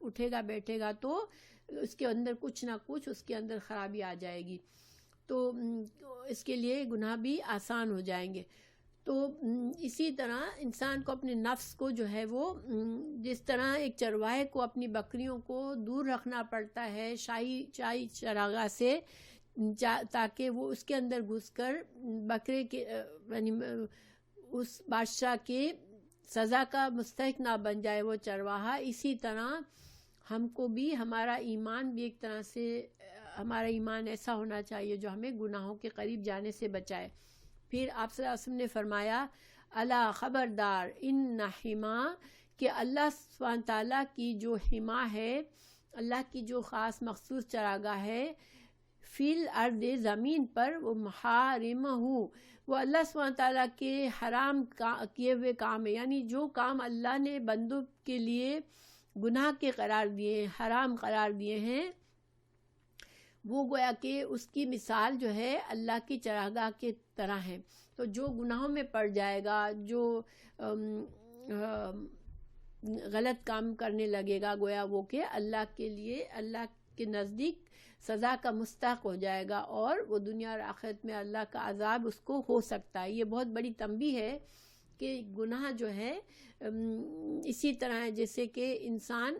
اٹھے گا بیٹھے گا تو اس کے اندر کچھ نہ کچھ اس کے اندر خرابی آ جائے گی، تو اس کے لیے گناہ بھی آسان ہو جائیں گے. تو اسی طرح انسان کو اپنے نفس کو جو ہے وہ جس طرح ایک چرواہے کو اپنی بکریوں کو دور رکھنا پڑتا ہے شاہی چراگاہ سے، تاکہ وہ اس کے اندر گھس کر بکرے کے یعنی اس بادشاہ کے سزا کا مستحق نہ بن جائے وہ چرواہا، اسی طرح ہم کو بھی ہمارا ایمان بھی ایک طرح سے ہمارا ایمان ایسا ہونا چاہیے جو ہمیں گناہوں کے قریب جانے سے بچائے. پھر آپ صلی اللہ علیہ وسلم نے فرمایا الا خبردار ان حما کہ اللہ سبحانہ تعالیٰ کی جو حما ہے، اللہ کی جو خاص مخصوص چراگاہ ہے، فی الارض زمین پر، وہ محارمہ وہ اللہ سبحانہ تعالیٰ کے حرام کیے ہوئے کام ہے، یعنی جو کام اللہ نے بندوں کے لیے گناہ کے قرار دیے ہیں، حرام قرار دیے ہیں، وہ گویا کہ اس کی مثال جو ہے اللہ کی چراگاہ کے طرح ہے. تو جو گناہوں میں پڑ جائے گا، جو غلط کام کرنے لگے گا، گویا وہ کہ اللہ کے لیے اللہ کے نزدیک سزا کا مستحق ہو جائے گا اور وہ دنیا اور آخرت میں اللہ کا عذاب اس کو ہو سکتا ہے. یہ بہت بڑی تنبیہ ہے کہ گناہ جو ہے اسی طرح ہے جیسے کہ انسان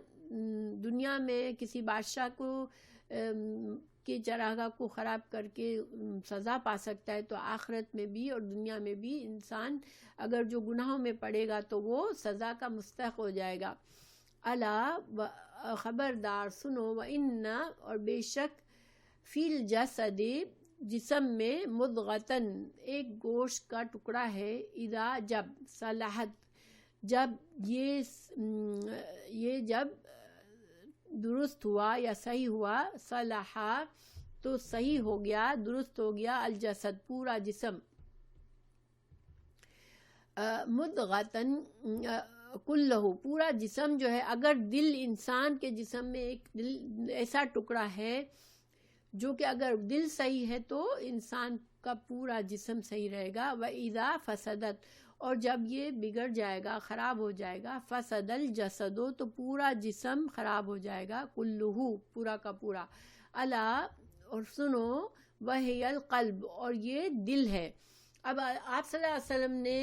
دنیا میں کسی بادشاہ کو کی چراگاہ کو خراب کر کے سزا پا سکتا ہے، تو آخرت میں بھی اور دنیا میں بھی انسان اگر جو گناہوں میں پڑے گا تو وہ سزا کا مستحق ہو جائے گا. الا خبردار سنو، وَإِنَّ اور بے شک، فِي الْجَسَدِ جسم میں، مضغتن ایک گوشت کا ٹکڑا ہے، اذا جب، صلحت جب یہ جب درست ہوا یا صحیح ہوا، صلحہ تو صحیح ہو گیا، درست ہو گیا، الجسد پورا جسم، مضغتن کلہ پورا جسم جو ہے، اگر دل، انسان کے جسم میں ایک دل ایسا ٹکڑا ہے جو کہ اگر دل صحیح ہے تو انسان کا پورا جسم صحیح رہے گا، وَإِذَا فَسَدَتْ اور جب یہ بگڑ جائے گا، خراب ہو جائے گا، فَسَدَ الْجَسَدُ تو پورا جسم خراب ہو جائے گا، کلہ پورا کا پورا، الا اور سنو، وَهِيَ الْقَلْبُ اور یہ دل ہے۔ اب آپ صلی اللہ علیہ وسلم نے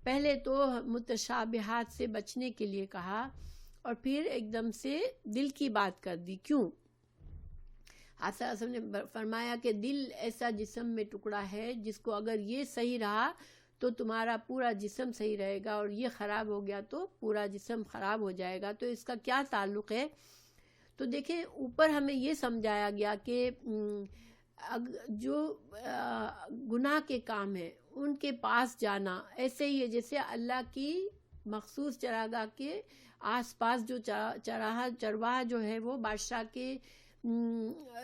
پہلے تو متشابہات سے بچنے کے لیے کہا اور پھر ایک دم سے دل کی بات کر دی، کیوں؟ آپ صلی اللہ علیہ وسلم نے فرمایا کہ دل ایسا جسم میں ٹکڑا ہے جس کو اگر یہ صحیح رہا تو تمہارا پورا جسم صحیح رہے گا، اور یہ خراب ہو گیا تو پورا جسم خراب ہو جائے گا۔ تو اس کا کیا تعلق ہے؟ تو دیکھیں، اوپر ہمیں یہ سمجھایا گیا کہ جو گناہ کے کام ہیں ان کے پاس جانا ایسے ہی ہے جیسے اللہ کی مخصوص چراگاہ کے آس پاس جو چرواہا جو ہے وہ بادشاہ کے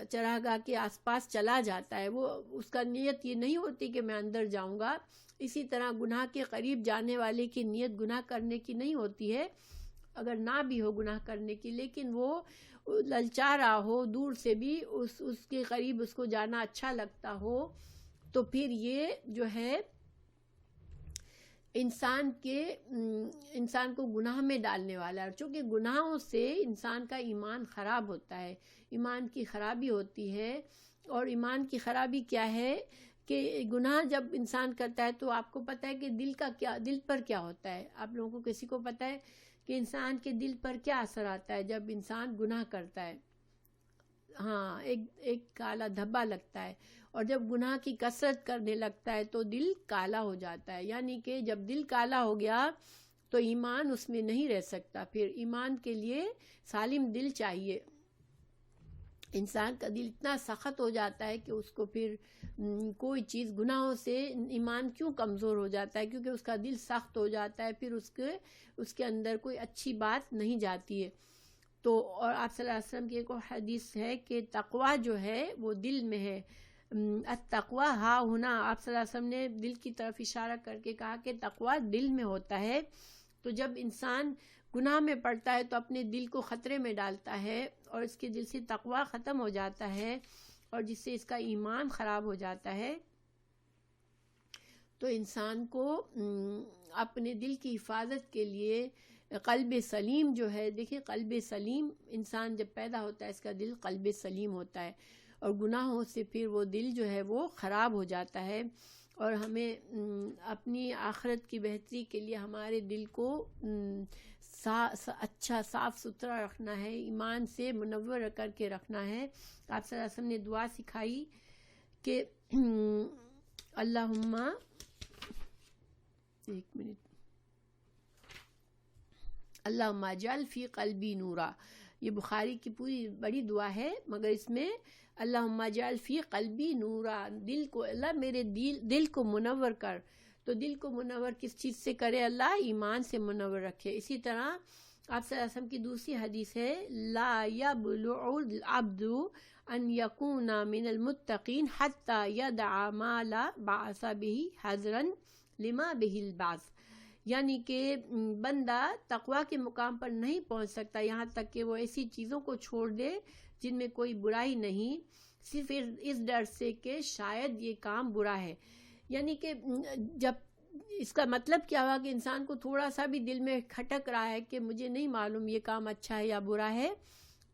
چراگاہ کے آس پاس چلا جاتا ہے، وہ اس کا نیت یہ نہیں ہوتی کہ میں اندر جاؤں گا۔ اسی طرح گناہ کے قریب جانے والے کی نیت گناہ کرنے کی نہیں ہوتی ہے، اگر نہ بھی ہو گناہ کرنے کی، لیکن وہ للچا رہا ہو، دور سے بھی اس کے قریب اس کو جانا اچھا لگتا ہو، تو پھر یہ جو ہے انسان کو گناہ میں ڈالنے والا ہے۔ چونکہ گناہوں سے انسان کا ایمان خراب ہوتا ہے، ایمان کی خرابی ہوتی ہے۔ اور ایمان کی خرابی کیا ہے کہ گناہ جب انسان کرتا ہے تو آپ کو پتہ ہے کہ دل پر کیا ہوتا ہے۔ آپ لوگوں کو کسی کو پتہ ہے کہ انسان کے دل پر کیا اثر آتا ہے جب انسان گناہ کرتا ہے؟ ہاں، ایک کالا دھبا لگتا ہے، اور جب گناہ کی کثرت کرنے لگتا ہے تو دل کالا ہو جاتا ہے۔ یعنی کہ جب دل کالا ہو گیا تو ایمان اس میں نہیں رہ سکتا، پھر ایمان کے لیے سالم دل چاہیے۔ انسان کا دل اتنا سخت ہو جاتا ہے کہ اس کو پھر کوئی چیز، گناہوں سے ایمان کیوں کمزور ہو جاتا ہے؟ کیونکہ اس کا دل سخت ہو جاتا ہے، پھر اس کے اندر کوئی اچھی بات نہیں جاتی ہے۔ تو اور آپ صلی اللہ علیہ وسلم کی ایک حدیث ہے کہ تقویٰ جو ہے وہ دل میں ہے، التقویٰ ہا ہنا، آپ صلی اللہ علیہ وسلم نے دل کی طرف اشارہ کر کے کہا کہ تقویٰ دل میں ہوتا ہے۔ تو جب انسان گناہ میں پڑتا ہے تو اپنے دل کو خطرے میں ڈالتا ہے اور اس کے دل سے تقویٰ ختم ہو جاتا ہے، اور جس سے اس کا ایمان خراب ہو جاتا ہے۔ تو انسان کو اپنے دل کی حفاظت کے لیے قلب سلیم جو ہے، دیکھیں قلب سلیم، انسان جب پیدا ہوتا ہے اس کا دل قلب سلیم ہوتا ہے، اور گناہوں سے پھر وہ دل جو ہے وہ خراب ہو جاتا ہے۔ اور ہمیں اپنی آخرت کی بہتری کے لیے ہمارے دل کو اچھا صاف ستھرا رکھنا ہے، ایمان سے منور کر کے رکھنا ہے۔ آپ صلی اللہ علیہ وسلم نے دعا سکھائی کہ اللہم، ایک منٹ، اللہم اجعل فی قلبی نورا، یہ بخاری کی پوری بڑی دعا ہے، مگر اس میں اللہم اجعل فی قلبی نورا، دل کو، اللہ میرے دل کو منور کر۔ تو دل کو منور کس چیز سے کرے؟ اللہ ایمان سے منور رکھے۔ اسی طرح آپ صلی اللہ علیہ وسلم کی دوسری حدیث ہے، لا یبلغ العبد ان یکون من المتقین حتی یدع ما لا بعث بہ حذرا لما بہ البعث، یعنی کہ بندہ تقویٰ کے مقام پر نہیں پہنچ سکتا یہاں تک کہ وہ ایسی چیزوں کو چھوڑ دے جن میں کوئی برائی نہیں، صرف اس ڈر سے کہ شاید یہ کام برا ہے۔ یعنی کہ جب اس کا مطلب کیا ہوا کہ انسان کو تھوڑا سا بھی دل میں کھٹک رہا ہے کہ مجھے نہیں معلوم یہ کام اچھا ہے یا برا ہے،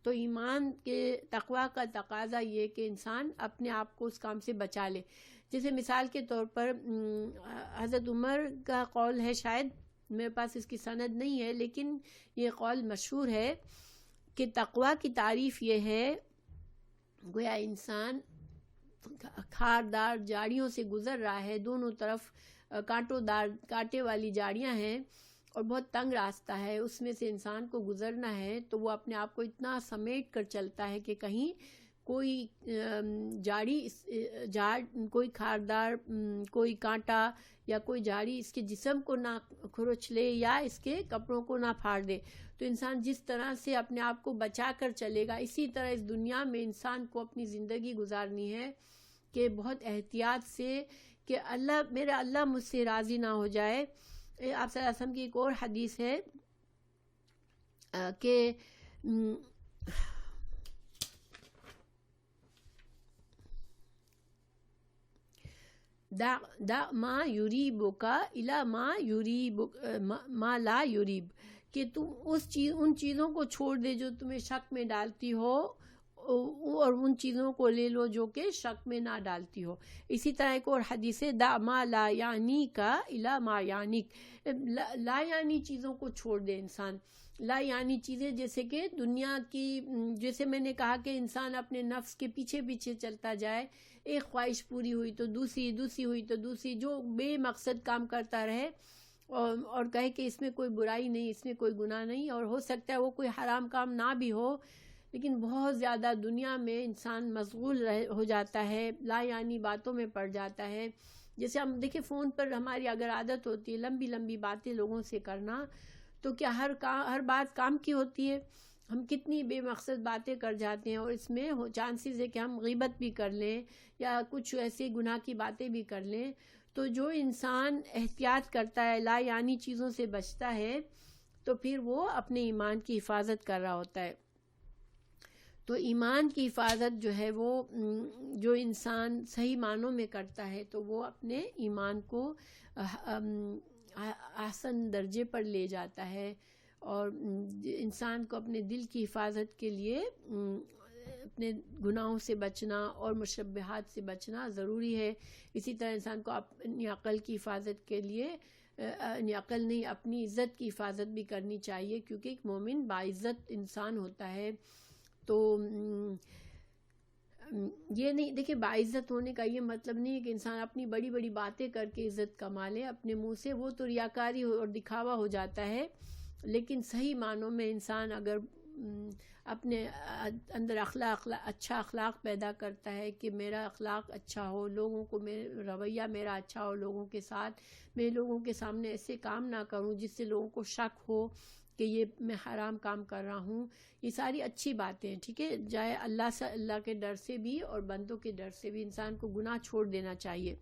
تو ایمان کے تقویٰ کا تقاضا یہ کہ انسان اپنے آپ کو اس کام سے بچا لے۔ جیسے مثال کے طور پر حضرت عمر کا قول ہے، شاید میرے پاس اس کی سند نہیں ہے لیکن یہ قول مشہور ہے کہ تقویٰ کی تعریف یہ ہے، گویا انسان کھاردار جاڑیوں سے گزر رہا ہے، دونوں طرف کانٹے والی جاڑیاں ہیں، اور بہت تنگ راستہ ہے، اس میں سے انسان کو گزرنا ہے تو وہ اپنے آپ کو اتنا سمیٹ کر چلتا ہے کہ کہیں کوئی جھاڑ، کوئی خاردار، کوئی کانٹا یا کوئی جھاڑی اس کے جسم کو نہ کھرچ لے یا اس کے کپڑوں کو نہ پھاڑ دے. تو انسان جس طرح سے اپنے آپ کو بچا کر چلے گا، اسی طرح اس دنیا میں انسان کو اپنی زندگی گزارنی ہے کہ بہت احتیاط سے، کہ میرا اللہ مجھ سے راضی نہ ہو جائے. آپ صلی اللہ علیہ وسلم کی ایک اور حدیث ہے کہ دا ما یریبک الی ما لا یریب، کہ تم ان چیزوں کو چھوڑ دے جو تمہیں شک میں ڈالتی ہو، اور ان چیزوں کو لے لو جو کہ شک میں نہ ڈالتی ہو. اسی طرح ایک اور حدیث ہے دا ما لا یعنیک الی ما یعنیک، لا یعنی چیزوں کو چھوڑ دے انسان. لا یعنی چیزیں جیسے کہ دنیا کی، جیسے میں نے کہا کہ انسان اپنے نفس کے پیچھے پیچھے چلتا جائے، ایک خواہش پوری ہوئی تو دوسری ہوئی تو دوسری، جو بے مقصد کام کرتا رہے اور کہے کہ اس میں کوئی برائی نہیں، اس میں کوئی گناہ نہیں، اور ہو سکتا ہے وہ کوئی حرام کام نہ بھی ہو، لیکن بہت زیادہ دنیا میں انسان مشغول ہو جاتا ہے، لا یعنی باتوں میں پڑ جاتا ہے. جیسے ہم دیکھیں فون پر ہماری اگر عادت ہوتی ہے لمبی لمبی باتیں لوگوں سے کرنا، تو کیا ہر بات کام کی ہوتی ہے؟ ہم کتنی بے مقصد باتیں کر جاتے ہیں، اور اس میں چانسز ہے کہ ہم غیبت بھی کر لیں یا کچھ ایسے گناہ کی باتیں بھی کر لیں. تو جو انسان احتیاط کرتا ہے، لا یعنی چیزوں سے بچتا ہے، تو پھر وہ اپنے ایمان کی حفاظت کر رہا ہوتا ہے. تو ایمان کی حفاظت جو ہے وہ جو انسان صحیح معنوں میں کرتا ہے تو وہ اپنے ایمان کو احسن درجے پر لے جاتا ہے، اور انسان کو اپنے دل کی حفاظت کے لیے اپنے گناہوں سے بچنا اور مشبہات سے بچنا ضروری ہے. اسی طرح انسان کو اپنی عقل کی حفاظت کے لیے، عقل نہیں، اپنی عزت کی حفاظت بھی کرنی چاہیے، کیونکہ ایک مومن باعزت انسان ہوتا ہے. تو یہ نہیں، دیکھیں باعزت ہونے کا یہ مطلب نہیں ہے کہ انسان اپنی بڑی بڑی باتیں کر کے عزت کما لے اپنے منہ سے، وہ تو ریاکاری اور دکھاوا ہو جاتا ہے. لیکن صحیح معنوں میں انسان اگر اپنے اندر اچھا اخلاق پیدا کرتا ہے کہ میرا اخلاق اچھا ہو، لوگوں کو رویہ میرا اچھا ہو لوگوں کے ساتھ، میں لوگوں کے سامنے ایسے کام نہ کروں جس سے لوگوں کو شک ہو کہ یہ میں حرام کام کر رہا ہوں، یہ ساری اچھی باتیں ہیں. ٹھیک ہے، جائے اللہ کے ڈر سے بھی اور بندوں کے ڈر سے بھی انسان کو گناہ چھوڑ دینا چاہیے.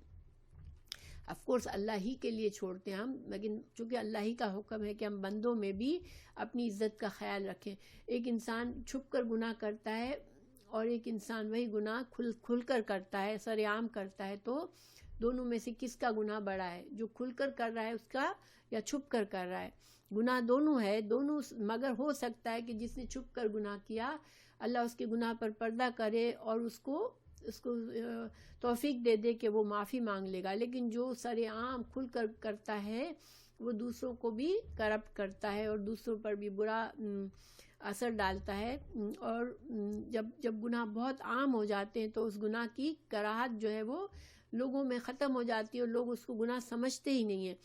آف کورس اللہ ہی کے لیے چھوڑتے ہیں ہم، لیکن چونکہ اللہ ہی کا حکم ہے کہ ہم بندوں میں بھی اپنی عزت کا خیال رکھیں. ایک انسان چھپ کر گناہ کرتا ہے اور ایک انسان وہی گناہ کھل کر کرتا ہے، سر عام کرتا ہے، تو دونوں میں سے کس کا گناہ بڑا ہے؟ جو کھل کر کر رہا ہے اس کا، یا چھپ کر کر رہا ہے؟ گناہ دونوں ہے، مگر ہو سکتا ہے کہ جس نے چھپ کر گناہ کیا اللہ اس کے گناہ پر پردہ کرے اور اس کو توفیق دے دے کہ وہ معافی مانگ لے گا. لیکن جو سر عام کھل کر کرتا ہے وہ دوسروں کو بھی کرپٹ کرتا ہے اور دوسروں پر بھی برا اثر ڈالتا ہے. اور جب گناہ بہت عام ہو جاتے ہیں تو اس گناہ کی کراہت جو ہے وہ لوگوں میں ختم ہو جاتی ہے اور لوگ اس کو گناہ سمجھتے ہی نہیں ہیں.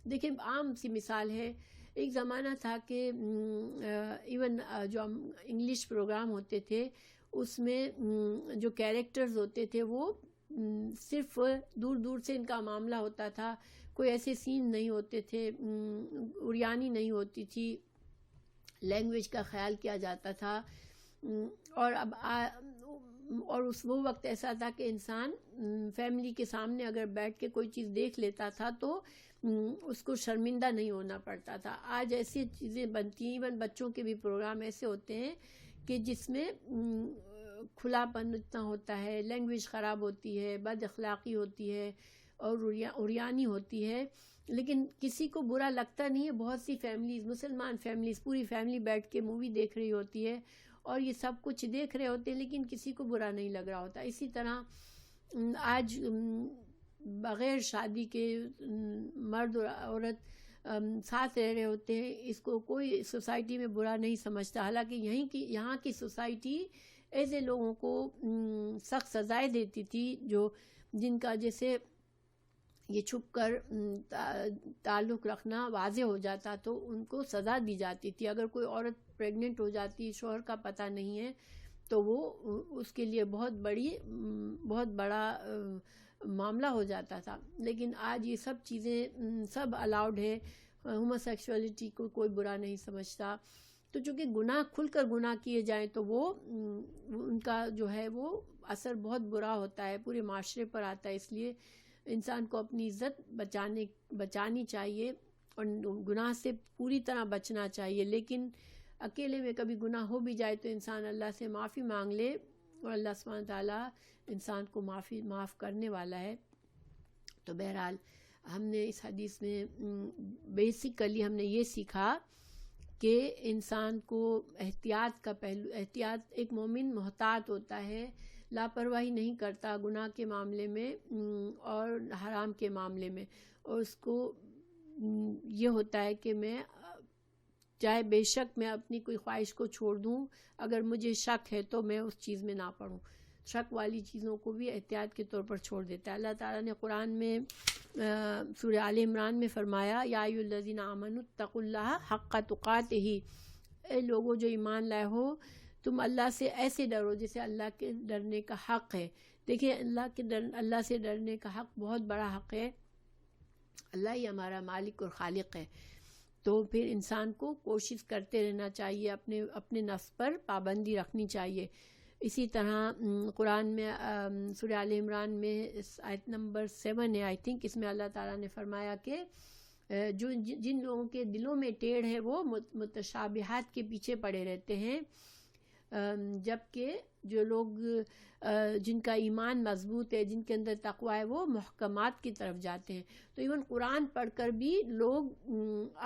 دیکھیں عام سی مثال ہے، ایک زمانہ تھا کہ ایون جو انگلش پروگرام ہوتے تھے اس میں جو کیریکٹرز ہوتے تھے وہ صرف دور دور سے ان کا معاملہ ہوتا تھا، کوئی ایسے سین نہیں ہوتے تھے، اریانی نہیں ہوتی تھی، لینگویج کا خیال کیا جاتا تھا. اور وہ وقت ایسا تھا کہ انسان فیملی کے سامنے اگر بیٹھ کے کوئی چیز دیکھ لیتا تھا تو اس کو شرمندہ نہیں ہونا پڑتا تھا. آج ایسی چیزیں بنتی ہیں، ایون بچوں کے بھی پروگرام ایسے ہوتے ہیں کہ جس میں کھلا پن اتنا ہوتا ہے، لینگویج خراب ہوتی ہے، بد اخلاقی ہوتی ہے اور اریانی ہوتی ہے، لیکن کسی کو برا لگتا نہیں ہے. بہت سی فیملیز، مسلمان فیملیز، پوری فیملی بیٹھ کے مووی دیکھ رہی ہوتی ہے اور یہ سب کچھ دیکھ رہے ہوتے ہیں لیکن کسی کو برا نہیں لگ رہا ہوتا. اسی طرح آج بغیر شادی کے مرد اور عورت ساتھ رہ رہے ہوتے ہیں، اس کو کوئی سوسائٹی میں برا نہیں سمجھتا. حالانکہ یہاں کی سوسائٹی ایسے لوگوں کو سخت سزائیں دیتی تھی جن کا، جیسے یہ چھپ کر تعلق رکھنا واضح ہو جاتا تو ان کو سزا دی جاتی تھی. اگر کوئی عورت پریگننٹ ہو جاتی، شوہر کا پتہ نہیں ہے، تو وہ اس کے لیے بہت بڑا معاملہ ہو جاتا تھا. لیکن آج یہ سب چیزیں سب الاؤڈ ہے. ہومو سیکشولیٹی کو کوئی برا نہیں سمجھتا. تو چونکہ گناہ کھل کر گناہ کیے جائیں تو وہ ان کا جو ہے وہ اثر بہت برا ہوتا ہے، پورے معاشرے پر آتا ہے. اس لیے انسان کو اپنی عزت بچانی چاہیے اور گناہ سے پوری طرح بچنا چاہیے. لیکن اکیلے میں کبھی گناہ ہو بھی جائے تو انسان اللہ سے معافی مانگ لے، اور اللہ سبحانہ تعالیٰ انسان کو معاف کرنے والا ہے. تو بہرحال ہم نے اس حدیث میں بیسیکلی ہم نے یہ سیکھا کہ انسان کو احتیاط کا پہلو، ایک مومن محتاط ہوتا ہے، لاپرواہی نہیں کرتا گناہ کے معاملے میں اور حرام کے معاملے میں. اور اس کو یہ ہوتا ہے کہ میں چاہے بے شک میں اپنی کوئی خواہش کو چھوڑ دوں، اگر مجھے شک ہے تو میں اس چیز میں نہ پڑوں. شک والی چیزوں کو بھی احتیاط کے طور پر چھوڑ دیتا ہے. اللہ تعالیٰ نے قرآن میں سورہ آل عمران میں فرمایا، یا ایھا الذین آمنوا اتقوا اللہ حق تقاتہ، اے لوگوں جو ایمان لائے ہو تم اللہ سے ایسے ڈرو جیسے اللہ کے ڈرنے کا حق ہے. دیکھیں اللہ سے ڈرنے کا حق بہت بڑا حق ہے. اللہ ہی ہمارا مالک اور خالق ہے. تو پھر انسان کو کوشش کرتے رہنا چاہیے، اپنے نفس پر پابندی رکھنی چاہیے. اسی طرح قرآن میں سورہ آل عمران میں آیت نمبر 7 ہے آئی تھنک، اس میں اللہ تعالیٰ نے فرمایا کہ جن لوگوں کے دلوں میں ٹیڑھ ہے وہ متشابہات کے پیچھے پڑے رہتے ہیں، جبکہ جو لوگ جن کا ایمان مضبوط ہے، جن کے اندر تقوی ہے، وہ محکمات کی طرف جاتے ہیں. تو ایون قرآن پڑھ کر بھی لوگ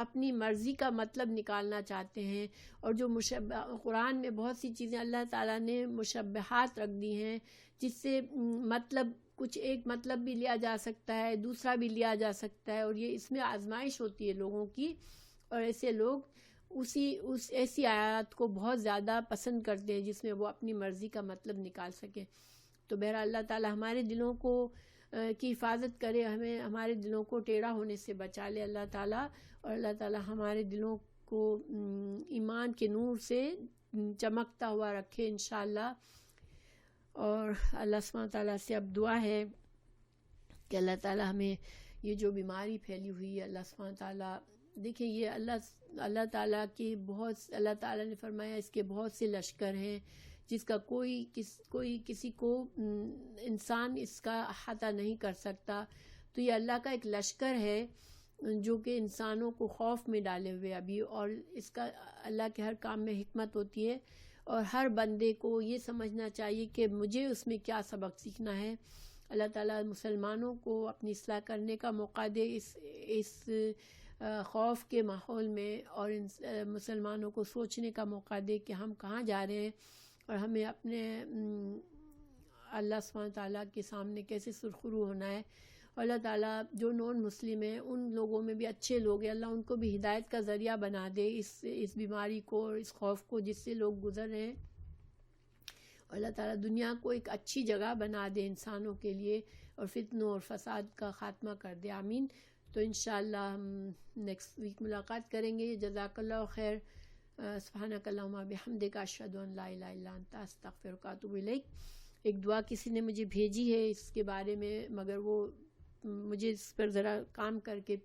اپنی مرضی کا مطلب نکالنا چاہتے ہیں، اور جو قرآن میں بہت سی چیزیں اللہ تعالیٰ نے مشبہات رکھ دی ہیں، جس سے مطلب کچھ ایک مطلب بھی لیا جا سکتا ہے، دوسرا بھی لیا جا سکتا ہے، اور یہ اس میں آزمائش ہوتی ہے لوگوں کی. اور ایسے لوگ ایسی آیات کو بہت زیادہ پسند کرتے ہیں جس میں وہ اپنی مرضی کا مطلب نکال سکیں. تو بہرحال اللہ تعالیٰ ہمارے دلوں کو کی حفاظت کرے، ہمیں ہمارے دلوں کو ٹیڑھا ہونے سے بچا لے اللہ تعالیٰ، اور اللہ تعالیٰ ہمارے دلوں کو ایمان کے نور سے چمکتا ہوا رکھے انشاءاللہ. اور اللہ سبحانہ تعالیٰ سے اب دعا ہے کہ اللہ تعالیٰ ہمیں یہ جو بیماری پھیلی ہوئی ہے، اللہ سبحانہ تعالیٰ دیکھیں یہ اللہ تعالیٰ کی اللہ تعالیٰ نے فرمایا اس کے بہت سے لشکر ہیں، جس کا کوئی کسی کو انسان اس کا احاطہ نہیں کر سکتا. تو یہ اللہ کا ایک لشکر ہے جو کہ انسانوں کو خوف میں ڈالے ہوئے ابھی، اور اس کا اللہ کے ہر کام میں حکمت ہوتی ہے، اور ہر بندے کو یہ سمجھنا چاہیے کہ مجھے اس میں کیا سبق سیکھنا ہے. اللہ تعالیٰ مسلمانوں کو اپنی اصلاح کرنے کا موقع دے اس خوف کے ماحول میں، اور مسلمانوں کو سوچنے کا موقع دے کہ ہم کہاں جا رہے ہیں، اور ہمیں اپنے اللہ سبحانہ تعالیٰ کے سامنے کیسے سرخرو ہونا ہے. اور اللہ تعالیٰ جو نون مسلم ہیں ان لوگوں میں بھی اچھے لوگ ہیں، اللہ ان کو بھی ہدایت کا ذریعہ بنا دے اس بیماری کو اور اس خوف کو جس سے لوگ گزر رہے ہیں. اور اللہ تعالیٰ دنیا کو ایک اچھی جگہ بنا دے انسانوں کے لیے، اور فتنوں اور فساد کا خاتمہ کر دے. آمین. تو انشاءاللہ ہم نیکسٹ ویک ملاقات کریں گے. جزاک اللہ خیر. سبحانک اللہم بحمدک، اشہد ان لا الہ الا انت، استغفرک و اتوب الیک. ایک دعا کسی نے مجھے بھیجی ہے اس کے بارے میں، مگر وہ مجھے اس پر ذرا کام کر کے